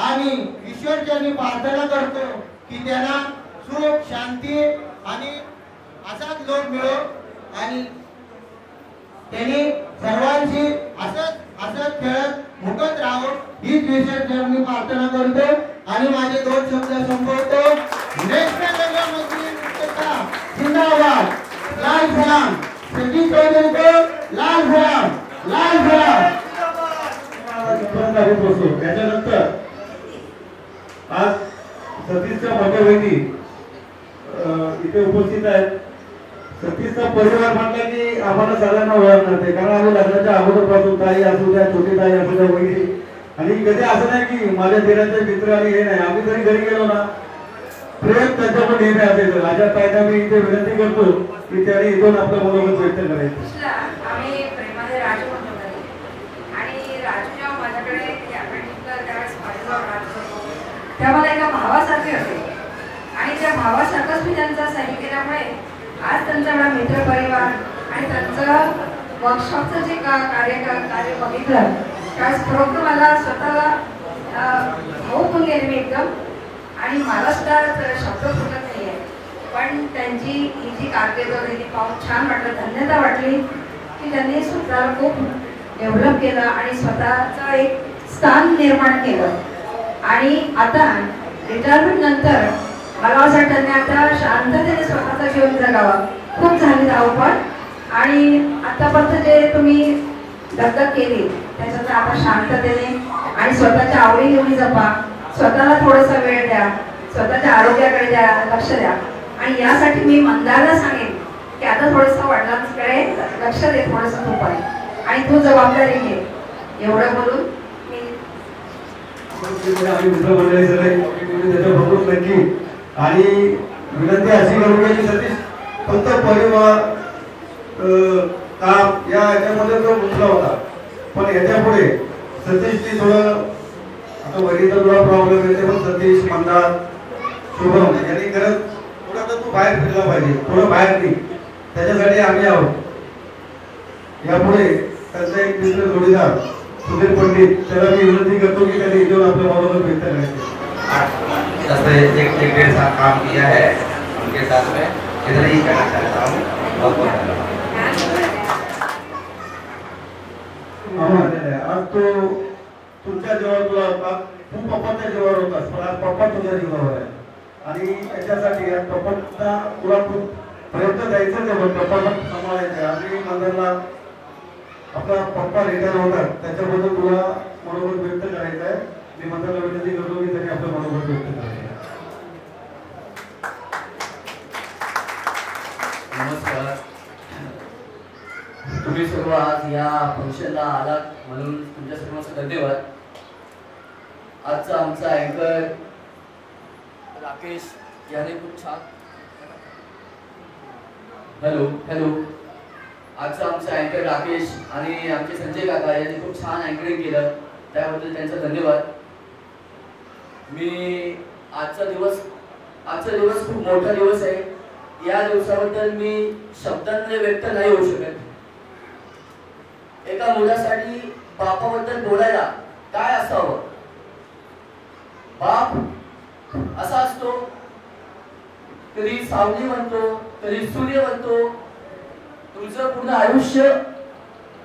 आणि ईश्वरचरणी प्रार्थना करतो की त्यांना सुख शांती आणि असाच लोक मिळो आणि त्यांनी सर्वांशी असंच खेळत मुकत राहो हीच ईश्वरचरणी प्रार्थना करतो आणि माझे 2 शब्द संपवतो. नॅशनल रेल्वे मजदूर युनियन जिंदाबाद. लाल सलाम. सतीश चौधरी को लाल सलाम. लाल सलाम. त्याच्यानंतर आज सतीशच्या मोठ्या बहिणी इथे उपस्थित आहेत. सतीशचा परिवार म्हटला की आम्हाला सगळ्यांना ओळख नसते कारण आम्ही लग्नाच्या अगोदरपासून ताई असू द्या, छोटी ताई असू द्या, वहिनी आणि कधी असं नाही की माझ्या दिराचे मित्र आणि हे नाही. आम्ही जरी घरी गेलो ना प्रेम त्यांच्याकडून नेहमी असायचं. माझ्या ताईंना मी इथे विनंती करतो की त्यांनी इथून आपलं मनोगत व्यक्त करायचं. आम्ही प्रेमाने राजू म्हणतो आणि राजू जेव्हा माझ्याकडे त्यावेळेस माझ्याजवळ राहत होतो तेव्हा मला एका भावासारखे होते आणि त्या भावासारखंच मी त्यांचा सही केल्यामुळे आज त्यांचा एवढा मित्रपरिवार आणि त्यांचं वर्कशॉपचं जे कार्य बघितलं त्यावेळेस खरोखर मला स्वतःला भावूक होऊन गेले मी एकदम. आणि मला सुद्धा शब्द फुटत नाही आहे पण त्यांची ही जी कारकीर्द होती पाहून छान वाटलं, धन्यता वाटली की त्यांनी स्वतःला खूप डेव्हलप केलं आणि स्वतःचं एक स्थान निर्माण केलं. आणि आता रिटायरमेंट नंतर मला असं वाटतं त्यांनी आता शांततेने स्वतःचं जीवन जगावं. खूप झाली धावपळ आणि आतापर्यंत जे तुम्ही दगदग केली त्याच्यात आता शांततेने आणि स्वतःच्या आवडीनिवडी जपा, स्वतःला थोडासा वेळ द्या, स्वतःच्या आरोग्याकडे द्या, लक्ष द्या. आणि यासाठी मी मंदारला सांगेन की आता थोडंसं वडिलांकडे लक्ष दे, थोडंसं तू पण, आणि तू जबाबदारी घे. एवढं बोलून नक्की. आणि विनंती अशी करू की सतीश फक्त परिवार काम या याच्यामध्ये तो गुंतला होता, पण याच्या पुढे सतीशची थोडं आता वडीलचा थोडा प्रॉब्लेम येते, पण सतीश मंदार शुभम यांनी खरंच थोडं तर तू बाहेर फिरला पाहिजे, थोडं बाहेर निघ, त्याच्यासाठी आम्ही आहोत. यापुढे त्यांचा एक मित्र जोडीदार सुधीर पंडित, त्याला मी विनंती करतो की त्यांनी इथून आपल्या बरोबर व्यक्त करायचे. एक डेढ़ साल काम किया है उनके साथ में, इधर ही करना चाहता हूँ. बहुत बहुत धन्यवाद. आज तो तुमच्या जीवावर तुला तू पप्पाच्या जीवावर होतास, पण आज पप्पा तुझ्या जीवावर आहे. आणि याच्यासाठी पप्पाचा तुला खूप प्रयत्न द्यायचं आहे, पण पप्पाला सांभाळायचं. आणि मंदिरला आपला पप्पा रिटायर होतात त्याच्याबद्दल तुला मनोगत व्यक्त करायचं आहे. मी मंदिरला विनंती करतो की त्यांनी आपलं मनोगत व्यक्त करायचं. नमस्कार. तुम्ही सर्व आज या फंक्शनला आलात म्हणून तुमच्या सर्वांचा धन्यवाद. आजचा आमचा अँकर राकेश याने खूप छान आजचा आमचा अँकर राकेश आणि आमचे संजय काका यांनी खूप छान अँकरिंग केलं, त्याबद्दल त्यांचा धन्यवाद. मी आजचा दिवस खूप मोठा दिवस आहे. या दिवसाबद्दल मी शब्दांमध्ये व्यक्त नाही होऊ शकत. एका मुलासाठी बापाबद्दल बोलायला काय असावं. बाप असा असतो, कधी सावली म्हणतो, कधी सूर्य म्हणतो. तुमचं पूर्ण आयुष्य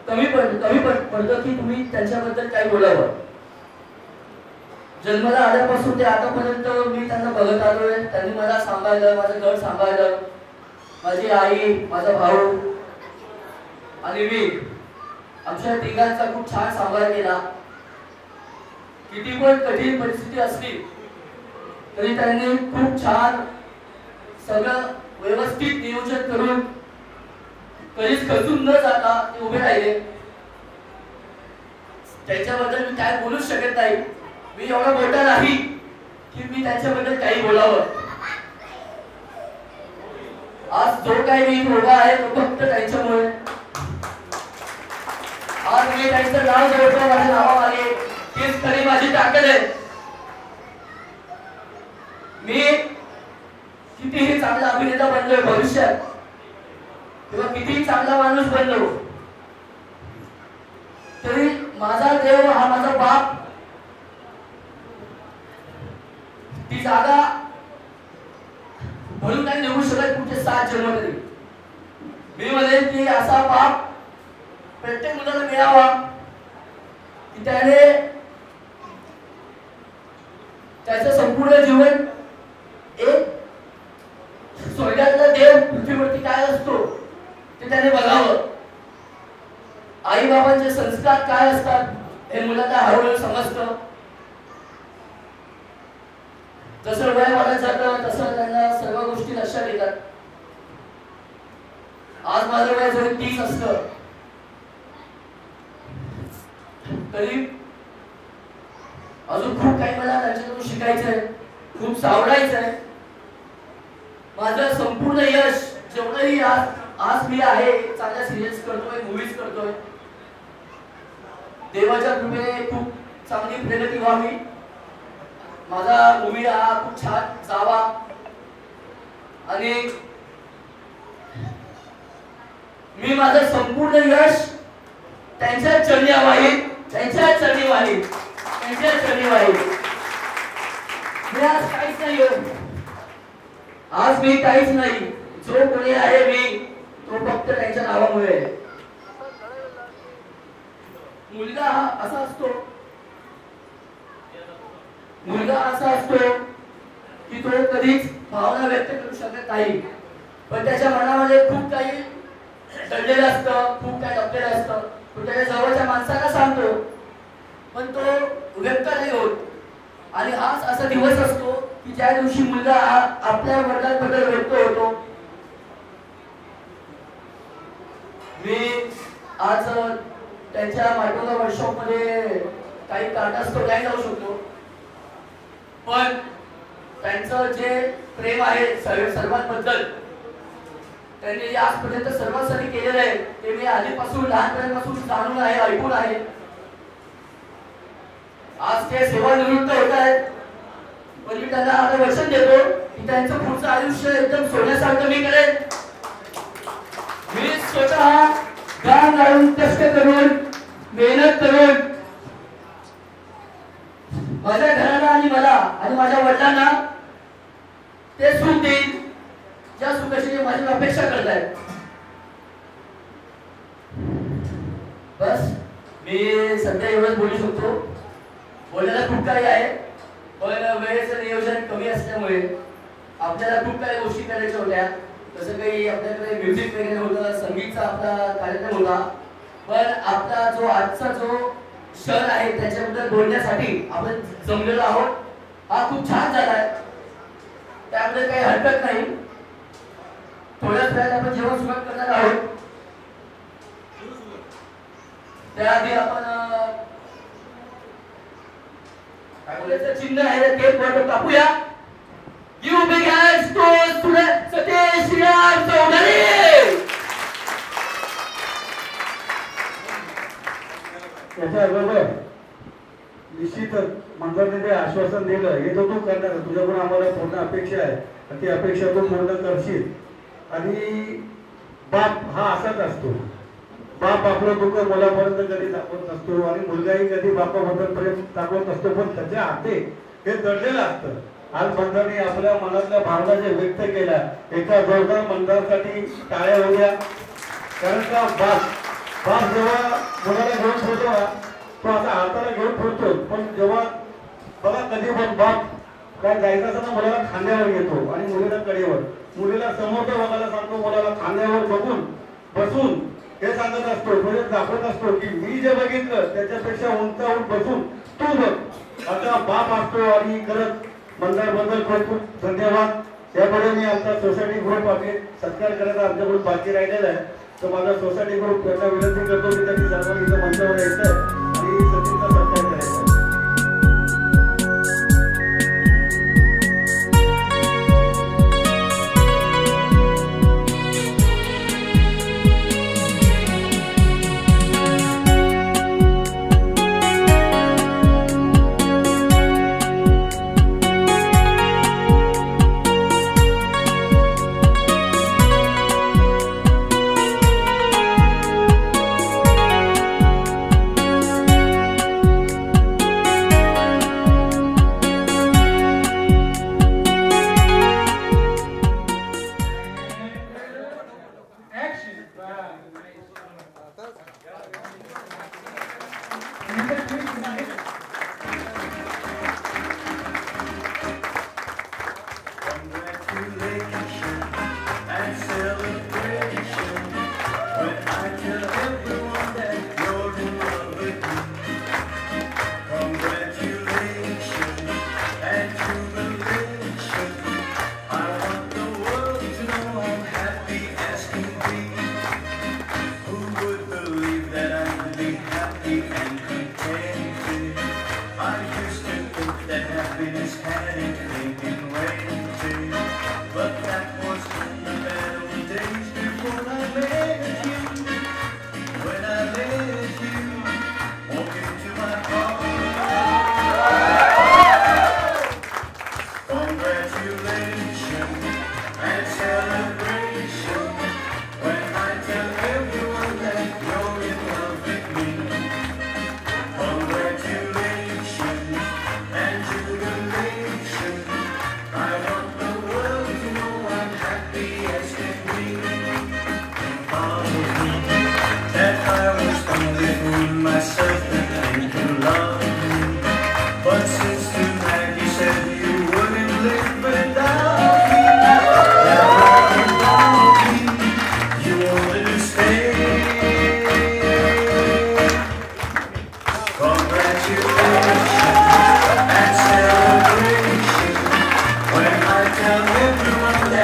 कमी पडतं की तुम्ही त्यांच्याबद्दल काय बोलावं. जन्माला आल्यापासून ते आतापर्यंत मी त्यांना बघत आलोय. त्यांनी मला सांभाळलं, माझं घर सांभाळलं. माझी आई, माझा भाऊ आणि मी आमच्या तिघांचा खूप छान सांभाळ केला. किती पण कठीण परिस्थिती असली तरी त्यांनी खूप छान सगळं व्यवस्थित नियोजन करून कधीच खचून न जाता ते उभे राहिले. त्यांच्याबद्दल मी काय बोलूच शकत नाही. मी एवढा मोठा नाही की मी त्यांच्याबद्दल काही बोलावं. आज जो काही मी उभा आहे तो फक्त त्यांच्यामुळे. आज मी त्यांचं नाव जोडतो माझ्या नावामागे, तीच खरी माझी ताकद आहे. मी कितीही चांगला अभिनेता बनलोय भविष्यात किंवा कितीही चांगला माणूस बनलो तरी माझा देव हा माझा बाप ती जागा म्हणून नाही निवडू शकत पुढचे 7 जन्म तरी. मी म्हणेन की असा बाप प्रत्येक मुलाला मिळावा की त्याने त्याचं संपूर्ण जीवन एक स्वर्गातला देव पृथ्वीवरती काय असतो ते त्याने बघावं. आई बाबांचे संस्कार काय असतात हे मुलांना हळूहळू समजतं. जसं वय वाढत जातं तसं त्यांना सर्व गोष्टी लक्षात येतात. आज माझं वय जरी 30 असतं तरी अजून खूप काही मला त्यांच्याकडून शिकायचंय, खूप सावरायचंय. माझं संपूर्ण यश जेवढंही आज मी आहे, चांगल्या सिरियल्स करतोय, मूवीज करतोय. देवाच्या कृपेने खूप चांगली प्रगती व्हावी. माझा मूवी हा खूप छान जावा आणि मी माझं संपूर्ण यश त्यांच्या चरणी वाहीन, त्यांच्या चरणी वाहीन, त्यांच्या चरणी वाहीन. मी आज काहीच नाही हो. आज मी काहीच नाही. जो कोणी आहे मी तो फक्त त्यांच्या नावामुळे. मुलगा हा असा असतो, मुलगा असा असतो की तो कधीच भावना व्यक्त करू शकत नाही, पण त्याच्या मनामध्ये खूप काही दडलेलं असतं, खूप काही दबलेलं असतं. तो त्याच्या जवळच्या माणसाला सांगतो पण तो व्यक्त नाही होत. आणि हाच असा दिवस असतो की ज्या दिवशी मुलगा आपल्या वर्गात बदल व्यक्त होतो. मी आज त्यांच्या माटोला वर्कशॉप मध्ये काही कारणास्तव नाही जाऊ शकतो, पण त्यांचं जे प्रेम आहे सर्वांबद्दल त्यांनी आजपर्यंत सर्वांसाठी केलेलं आहे ते मी आधीपासून लहानपणापासून जाणून आहे, ऐकून आहे. आज ते सेवानिवृत्त होत आहेत, पण मी त्यांना आता वचन देतो की त्यांचं पुढचं आयुष्य एकदम सोन्यासारखं मी करेन. मी स्वतः गाव गाळून कष्ट करून मेहनत करून माझ्या घराला आणि मला आणि माझ्या वडिलांना ते सुख देईन ज्या सुखाची माझी अपेक्षा करत आहेत. बस मी सध्या एवढंच बोलू शकतो. बोलायला खूप काही आहे, पण वेळेचं नियोजन कमी असल्यामुळे आपल्याला खूप काही गोष्टी करायच्या होत्या. जसं काही आपल्याकडे म्युझिक वगैरे होतं, संगीतचा आपला कार्यक्रम होता, पण आपला जो आजचा जो क्षण आहे त्याच्याबद्दल बोलण्यासाठी आपण जमलेलो आहोत. हा खूप छान झाला आहे, त्यामध्ये काही हरकत नाही. थोड्याच वेळात आपण जेवण सुरुवात करणार आहोत. त्याआधी आपण काय बोलायचं चिन्ह आहे केक वाटप कापूया. You big hands to Satish Shriram Chaudhari. याच्याबरोबर निश्चितच मंडळाने जे आश्वासन दिलं हे तर तू करणार, तुझ्याकडून आम्हाला पूर्ण अपेक्षा आहे आणि ती अपेक्षा तू पूर्ण करशील. आणि बाप हा असाच असतो, बाप आपलं दुःख मुलापर्यंत कधी दाखवत नसतो आणि मुलगाही कधी बापाबद्दल प्रेम दाखवत नसतो, पण त्याच्या हाते हे दडलेलं असतं. आज मंडळाने आपल्या मनातल्या भावना जे व्यक्त केल्या, एका जोरदार मंडळासाठी टाळ्या होत्या. कारण का बाप जेव्हा मुलाला घेऊन फिरतो ना, तो आता हाताला घेऊन फिरतो, पण जेव्हा बघा कधी पण बाप काय जायचं असं ना मुलाला खांद्यावर घेतो आणि मुलीला कडेवर, मुलीला समोरच्या बघायला सांगतो, मुलाला खांद्यावर बघून बसून हे सांगत असतो, म्हणजे दाखवत असतो की मी जे बघितलं त्याच्यापेक्षा उंचावून बसून तू बघ. आता बाप असतो. आणि खरंच मंडळाबद्दल खूप खूप धन्यवाद. त्यामुळे मी आमचा सोसायटी ग्रुप आपले सत्कार करायचा आमच्याकडून बाकी राहिलेला आहे, तर माझा सोसायटी ग्रुप त्यांना विनंती करतो की त्यांनी सर्वांनी इथं मंचावर यायचं आणि सचिनचा सत्कार करायचा.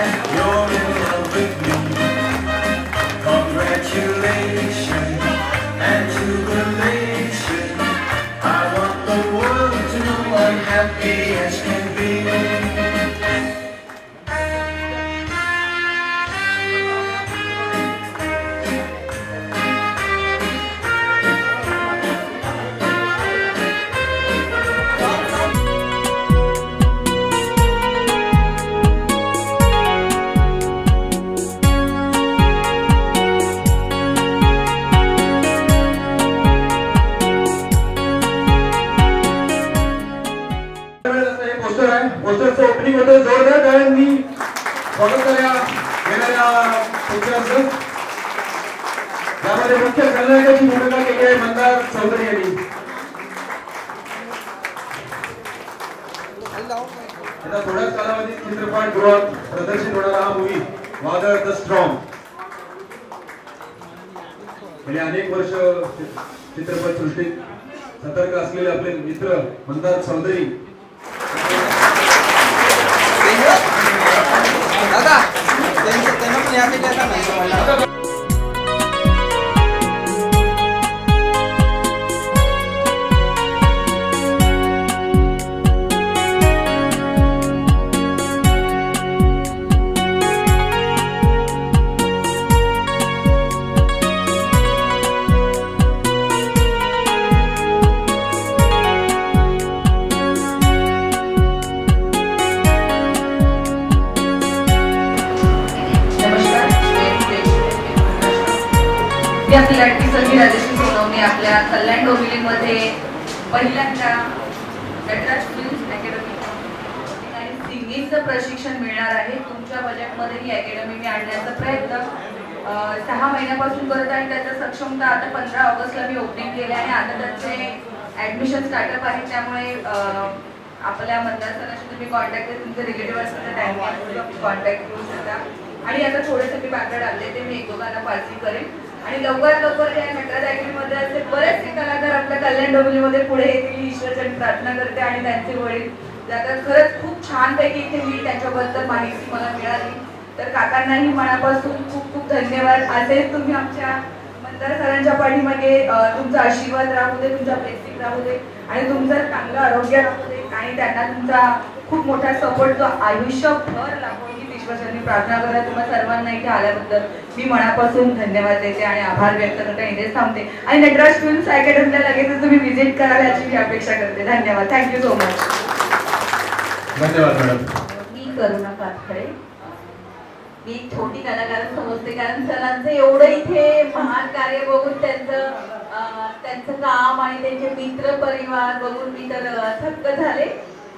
that you're in love with me. Congratulations and jubilation. I want the world to know I'm happy as can be. पोस्टरचं ओपनिंग होतं जोरदार टाळ्यांनी स्वागत करूया येणाऱ्या पोस्टरांचं. यामध्ये मुख्य खलनायकाची भूमिका केली आहे मंदार चौधरी यांनी. आता थोड्याच कालावधीत चित्रपटगृहात प्रदर्शित होणारा हा मूवी वादळ द स्ट्रॉंग. गेली अनेक वर्ष चित्रपट सृष्टीत सतर्क असलेले आपले मित्र मंदार चौधरी दादा त्यांना पण या केल्या नाही. मी आपली लाडकी सखी राजश्री सोनवणे आपल्या कल्याण डोंबिवलीमध्ये पहिल्यांदा नटराज फिल्म अकॅडमी आणि सिंगिंगचं प्रशिक्षण मिळणार आहे. तुमच्या बजेटमध्ये ही अकॅडमी मी आणण्याचा प्रयत्न 6 महिन्यापासून करत आहे. त्याचं सक्षमता आता 15 ऑगस्टला मी ओपनिंग केले आणि आता त्याचे ॲडमिशन स्टार्टअप आहे. त्यामुळे आपल्या मतदारसंघाशी तुम्ही कॉन्टॅक्ट तुमचे रिलेटिव्ह असतील तर त्यांनी कॉन्टॅक्ट करू शकता. आणि आता थोडेसे मी बॅकग्राऊंड आणले ते मी 1-2 पार्टी करेन आणि लवकरात लवकर या नटराज अकॅडमीमध्ये असे बरेचसे कलाकार आपल्या कल्याण डोंबिवलीमध्ये पुढे येतील ईश्वरचरणी प्रार्थना करते. आणि त्यांचे वडील जातात. खरंच खूप छानपैकी इथे मी त्यांच्याबद्दल माहिती मला मिळाली. तर काकांनाही मनापासून खूप खूप धन्यवाद. असेच तुम्ही आमच्या मंदार सरांच्या पाठीमागे तुमचा आशीर्वाद राहू दे, तुमचा ब्लेसिंग राहू दे आणि तुमचं चांगलं आरोग्य राहू दे आणि त्यांना तुमचा खूप मोठा सपोर्ट जो आयुष्यभर लागू मी प्रार्थना करत. तुम्हाला सर्वांना इथे आल्याबद्दल मी मनापासून धन्यवाद देते आणि आभार व्यक्त करते. इथेच थांबते आणि नटराज फिल्म्स अकॅडमीला लगेच तुम्ही व्हिजिट कराल याची मी अपेक्षा करते. धन्यवाद. Thank you so much. धन्यवाद मॅडम. मी करुणा कातखळे. मी छोटी कलाकार समजते कारण सरांचं एवढं इथे महान कार्य बघून त्यांचं काम आणि त्यांचे मित्र परिवार बघून मी तर थक्क झाले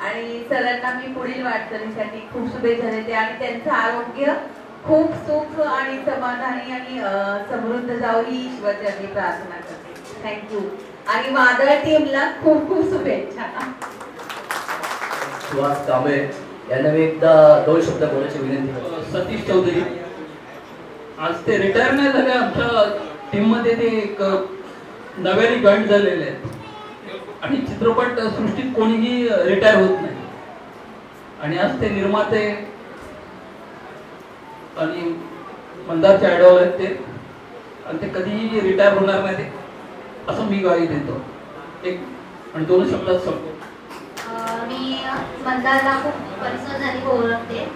आणि सरांना मी पुढील वाटचालीसाठी खूप शुभेच्छा देते आणि त्यांचं आरोग्य खूप सुख आणि समाधानी आणि समृद्ध जाऊ ही ईश्वरचरणी प्रार्थना करते. थँक्यू. आणि वादळ टीमला खूप खूप शुभेच्छा. सुहास कांबळे यांना मी एकदा 2 शब्द बोलायची विनंती करतो. सतीश चौधरी आज ते रिटायर नाही झाले. आमच्या टीम मध्ये ते एक नव्याने जॉईन झालेले आहेत आणि चित्रपट सृष्टीत कोणीही रिटायर होत नाही आणि आज ते निर्माते आणि मंदारचे आयडॉल आहेत ते आणि ते कधीही रिटायर होणार नाही ते असं मी ग्वाही देतो. एक आणि 2 शब्दात संपतो. मी मंदारला खूप परिसर झाली ओळखते.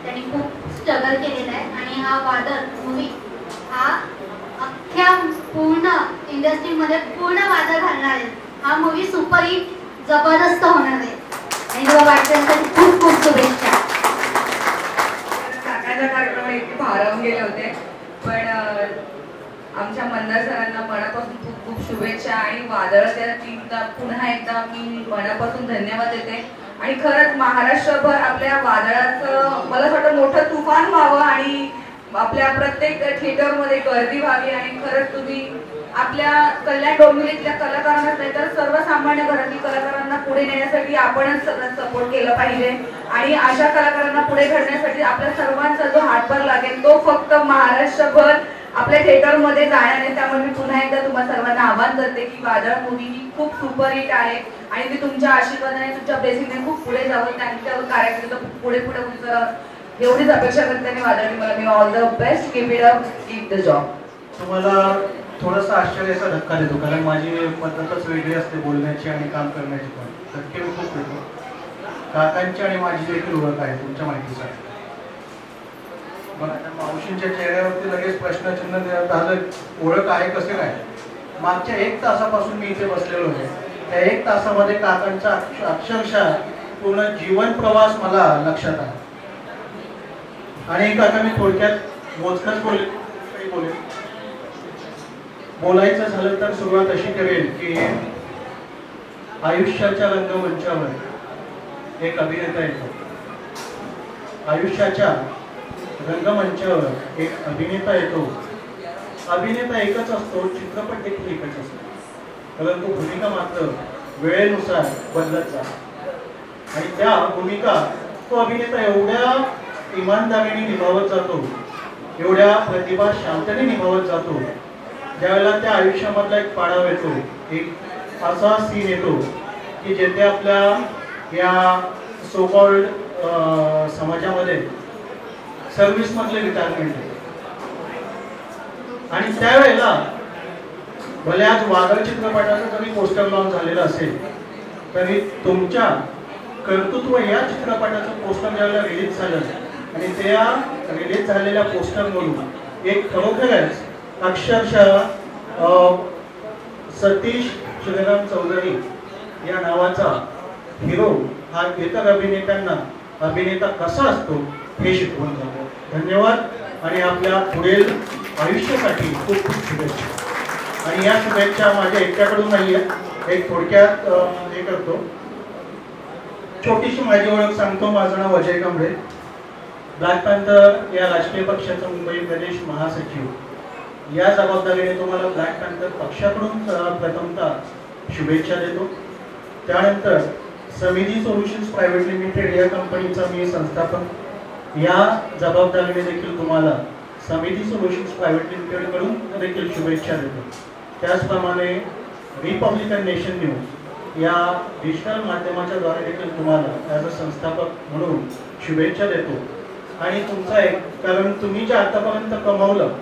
त्यांनी खूप स्ट्रगल केलेलं आहे आणि हा वादळ मूवी हा अख्ख्या पूर्ण इंडस्ट्रीमध्ये पूर्ण वादळ घालणार आहे. हा मूवी सुपरहिट जबरदस्त होणार आहे आणि तुला वाटतं खूप खूप शुभेच्छा. काकाचा कार्यक्रम इतके भारावून गेले होते पण आमच्या मंदार सरांना मनापासून खूप खूप शुभेच्छा आणि वादळच्या टीमला पुन्हा एकदा मी मनापासून धन्यवाद देते. आणि खरंच महाराष्ट्रभर आपल्या वादळाचं मला असं वाटतं मोठं तुफान व्हावं आणि आपल्या प्रत्येक थिएटरमध्ये गर्दी व्हावी आणि खरंच तुम्ही आपल्या कल्याण डोंबिवलीतल्या कलाकारांनाच नाही तर सर्वसामान्य घरातील कलाकारांना पुढे नेण्यासाठी आपणच सगळं सपोर्ट केलं पाहिजे आणि अशा कलाकारांना पुढे घडण्यासाठी आपल्या सर्वांचा जो हातभार लागेल तो फक्त महाराष्ट्रभर आपल्या थिएटरमध्ये जाण्याने. त्यामुळे मी पुन्हा एकदा तुम्हाला सर्वांना आवाहन करते की वादळ मूवी ही खूप सुपरहिट आहे आणि ती तुमच्या आशीर्वादाने तुमच्या ब्लेसिंगने खूप पुढे जावं. त्यांच्या कार्यक्रम पुढे पुढे एवढीच अपेक्षा करते मी माझ्या मला मी all the best keep it up keep the job. तुम्हाला थोडासा आश्चर्याचा धक्का देतो, कारण माझी पद्धतच वेगळी असते बोलण्याची आणि काम करण्याची पण. धक्के मी खूप देतो. काकांची आणि माझी देखील ओळख आहे तुमच्या माहितीसाठी. बघा मावशींच्या चेहऱ्यावरती लगेच प्रश्नचिन्ह झालं, ओळख आहे कसे काय. मागच्या 1 तासापासून मी इथे बसलेलो आहे. त्या 1 तासामध्ये काकांचा अक्षरशः पूर्ण जीवन प्रवास मला लक्षात आहे. आणि काका मी थोडक्यात मोजकच बोलेन. बोलायचं झालं तर सुरुवात अशी करेल की आयुष्याच्या रंगमंचावर एक अभिनेता येतो. आयुष्याच्या रंगमंचावर एक अभिनेता येतो. अभिनेता एकच असतो, चित्रपट देखील एकच असतो, परंतु भूमिका मात्र वेळेनुसार बदलत जाते. आणि त्या भूमिका तो अभिनेता एवढ्या इमानदारीने निभावत जातो, एवढ्या प्रतिभाशालीपणे निभावत जातो, ज्यावेळेला त्या आयुष्यामधला एक पाडाव येतो, एक असा सीन येतो की जेथे आपल्या या सो कॉल्ड समाजामध्ये सर्व्हिस मधले रिटायरमेंट आहे. आणि त्यावेळेला भले आज वादळ चित्रपटाचं जरी पोस्टर लॉन्च झालेलं असेल तरी तुमच्या कर्तृत्व या चित्रपटाचं पोस्टर ज्यावेळेला रिलीज झालं आणि त्या रिलीज झालेल्या पोस्टरमधून एक खरोखरच अक्षरशः सतीश श्रीराम चौधरी या नावाचा हिरो हा इतर अभिनेत्यांना अभिनेता कसा असतो हे शिकवून जातो. धन्यवाद आणि आपल्या पुढील आयुष्यासाठी खूप खूप शुभेच्छा. आणि या शुभेच्छा माझ्या एकट्याकडून नाही आहे, एक थोडक्यात हे करतो. छोटीशी माझी ओळख सांगतो. माझं नाव अजय कांबळे, ब्लॅक पॅन्थर या राष्ट्रीय पक्षाचा मुंबई प्रदेश महासचिव. या जबाबदारीने तुम्हाला ब्लॅक पॅन्थर पक्षाकडून प्रथमतः शुभेच्छा देतो. त्यानंतर समिधी सोल्युशन्स प्रायव्हेट लिमिटेड या कंपनीचा मी संस्थापक. या जबाबदारीने देखील तुम्हाला समिधी सोल्युशन्स प्रायव्हेट लिमिटेड कडून देखील शुभेच्छा देतो. त्याचप्रमाणे रिपब्लिकन नेशन न्यूज या डिजिटल माध्यमाच्या द्वारे देखील तुम्हाला ॲज अ संस्थापक म्हणून शुभेच्छा देतो. आणि तुमचा एक, कारण तुम्ही जे आतापर्यंत कमावलं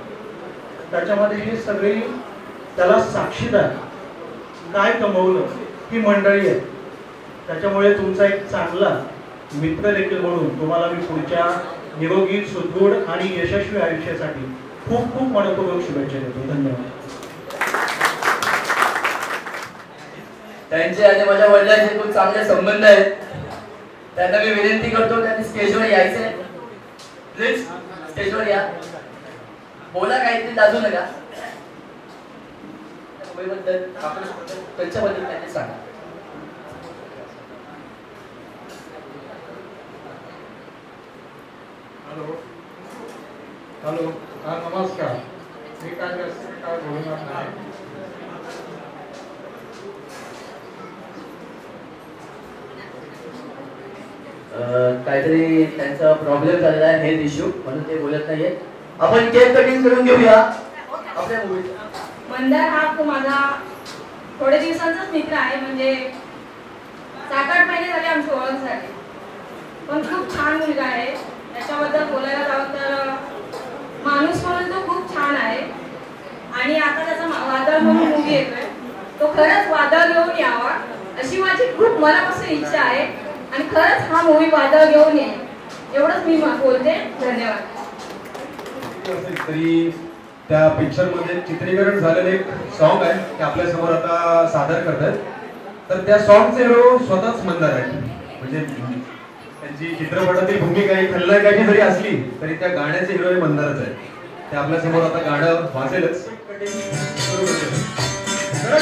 त्याच्यामध्ये हे सगळी त्याला साक्षीदार काय कमवलं ही मंडळी आहे. त्याच्यामुळे तुमचा एक चांगला मित्र देखील म्हणून तुम्हाला मी पुढच्या निरोगी सुदृढ आणि यशस्वी आयुष्यासाठी खूप खूप मनपूर्वक शुभेच्छा देतो. धन्यवाद. त्यांचे आणि माझ्या वडिलांचे खूप चांगले संबंध आहेत. त्यांना मी विनंती करतो त्यांनी स्टेजवर यायचे. प्लीज स्टेजवर या, बोला काहीतरी, दाजू नका. मुंबईबद्दल त्यांच्याबद्दल त्यांनी सांगा. हॅलो नमस्कार. मी काय बोलणार नाही. काहीतरी त्यांचा प्रॉब्लेम झालेला आहे, हेल्थ इश्यू, म्हणून ते बोलत नाहीये. आपण केक कटिंग करून घेऊया आपल्या मुलीचा. मंदार हा खूप माझा थोड्या दिवसांचाच मित्र आहे, म्हणजे 7-8 महिने झाले आमची ओळख झाली. पण खूप छान मुलगा आहे. त्याच्याबद्दल बोलायला जावं तर माणूस म्हणून तो खूप छान आहे. आणि आता त्याचा वादळ म्हणून मूवी येतोय, तो खरंच वादळ घेऊन यावा अशी माझी खूप मनापासून इच्छा आहे. आणि खरंच हा मूवी वादळ घेऊन येईल एवढंच मी बोलते. धन्यवाद. तरी त्या पिक्चर मध्ये चित्रीकरण झालेलं एक सॉन्ग आहे ते आपल्या समोर आता सादर करतात. तर त्या सॉन्गचे हिरो स्वतःच मंदार आहे. म्हणजे त्यांची चित्रपटातील भूमिका ही खलनायकाची जरी असली तरी त्या गाण्याचे हिरो हे मंदारच आहे. ते आपल्या समोर आता गाणं वाचेलच.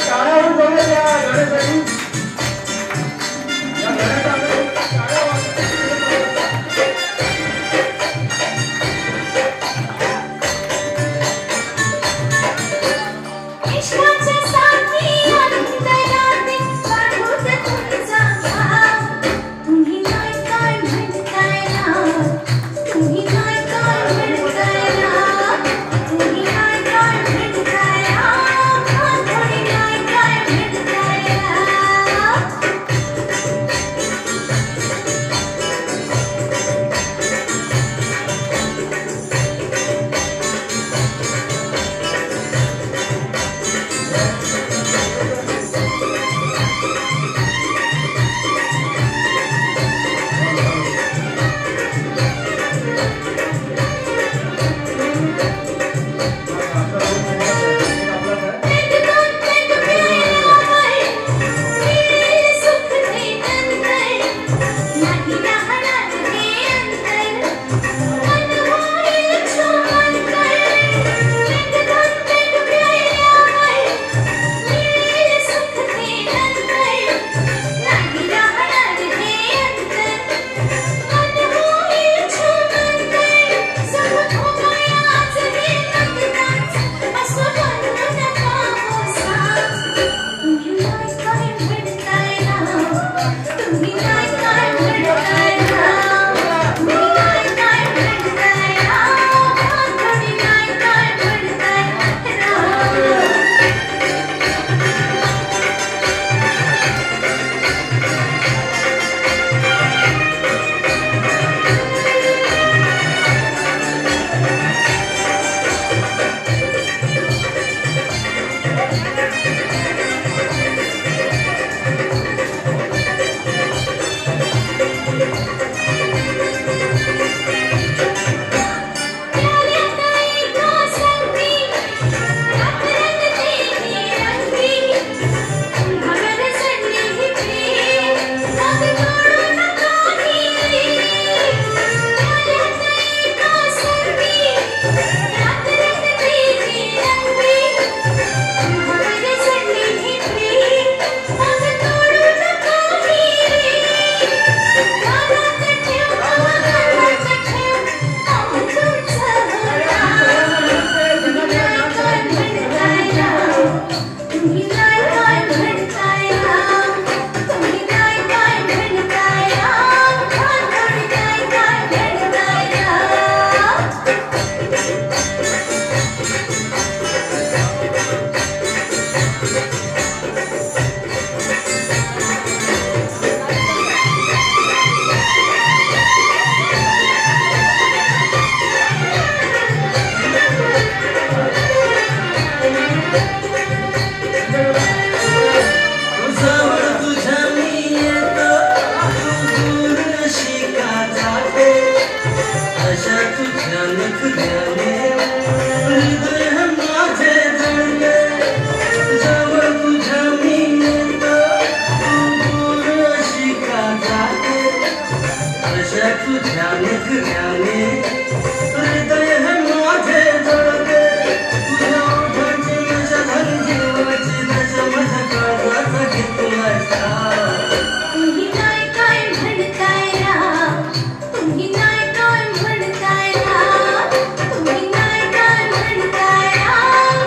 गाण्यावरून जाऊया त्या गाण्यासाठी. या गाण्याचा तुझ्या नखऱ्याने हृदय माझे जळते जवळ तुझ्या मी येतो दूर अशी का जाते अशा तुझ्या नखऱ्याने हृदय माझे जळते तुझ्या ओठांची नशा झाली जीवाची नशा माझ्या काळजाचा घेतलाय तुम्ही काय काय म्हणताय ना तुम्ही काय काय म्हणताय ना तुम्ही काय काय म्हणताय ना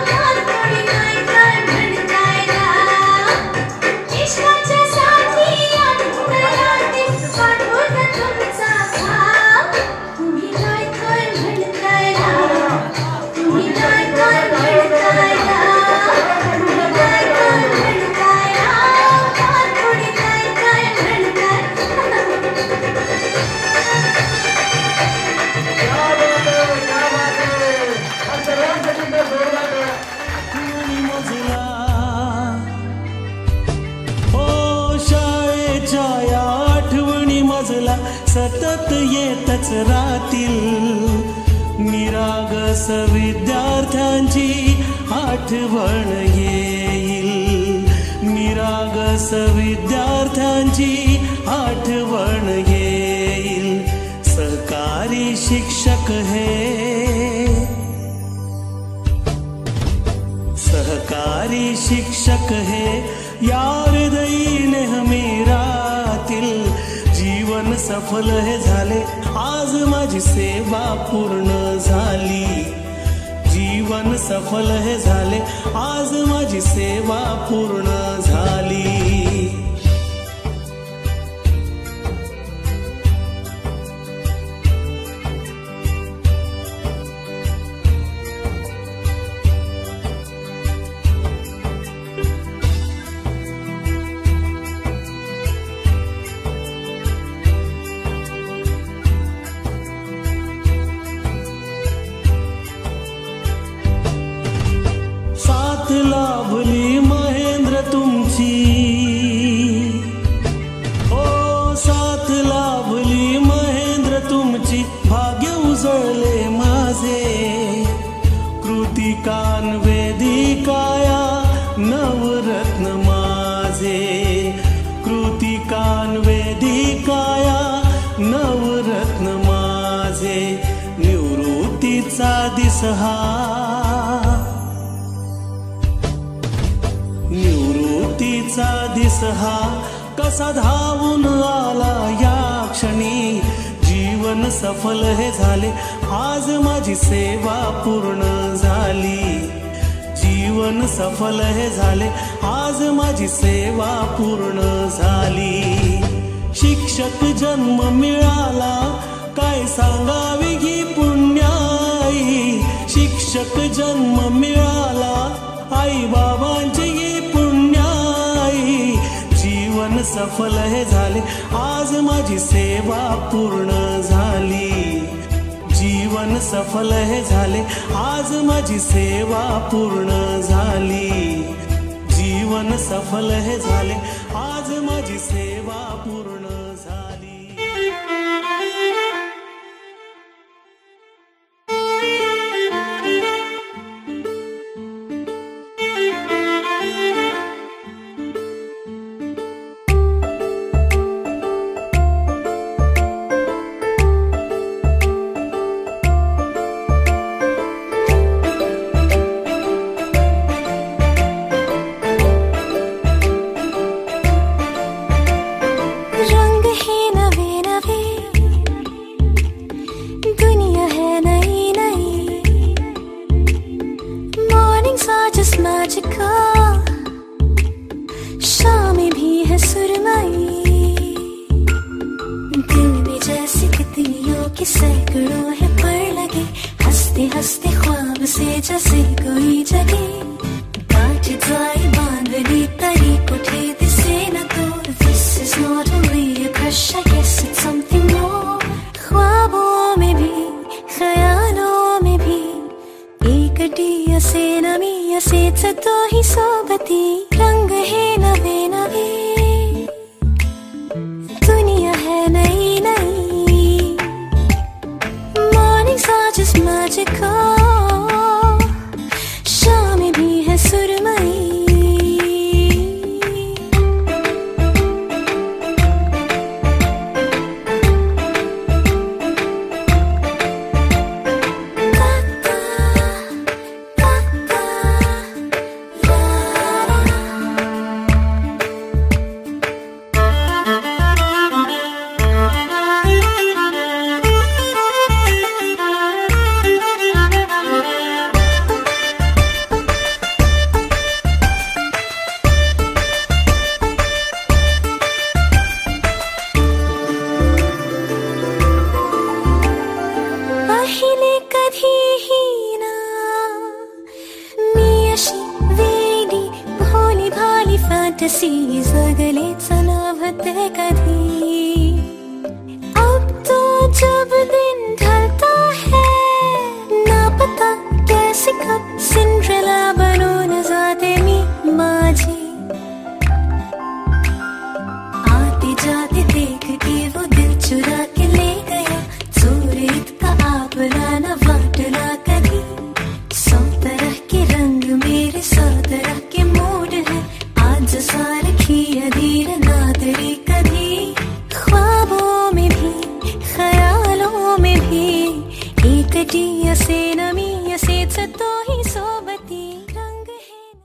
कोणी काय काय म्हणताय ना इश्काच्या साठी अंतराळात पाठवून तुमचा भाव तुम्ही काय काय म्हणताय ना तुम्ही काय काय म्हणताय ना तुम्ही काय काय म्हणताय ना कोणी काय काय म्हणताय हो शाळेच्या या आठवणी मजला सतत येतच राहतील निरागस विद्यार्थ्यांची आठवण येईल निरागस विद्यार्थ्यांची आठवण येईल सहकारी शिक्षक हे सहकारी शिक्षक हे या हृदयी नेहमी राहतील जीवन सफल हे झाले आज माझी सेवा पूर्ण झाली जीवन सफल हे झाले आज माझी सेवा पूर्ण झाली साथ लाभली महेंद्र तुमची हो साथ लाभली महेंद्र तुमची भाग्य उजळले माझे कृतिकान वेदिकाया नवरत्न माझे कृतिकान वेदिकाया नवरत्न माझे निवृत्तीचा दिस हा निवृत्तीचा दिस हा कसा धावून आला या क्षणी जीवन सफल हे झाले आज माझी सेवा पूर्ण झाली जीवन सफल हे झाले आज माझी सेवा पूर्ण झाली शिक्षक जन्म मिळाला काय सांगावी ही पुण्याई शिक्षक जन्म मिळाला आई बाबांची ही पुण्याई जीवन सफल हे झाले आज माझी सेवा पूर्ण झाली जीवन सफल हे झाले आज माझी सेवा पूर्ण झाली जीवन सफल हे झाले आज माझी सेवा पूर्ण झाली दुनिया है नई नई मॉर्निंग just magical. शाम भी है सुरमई. fantasy जगलेच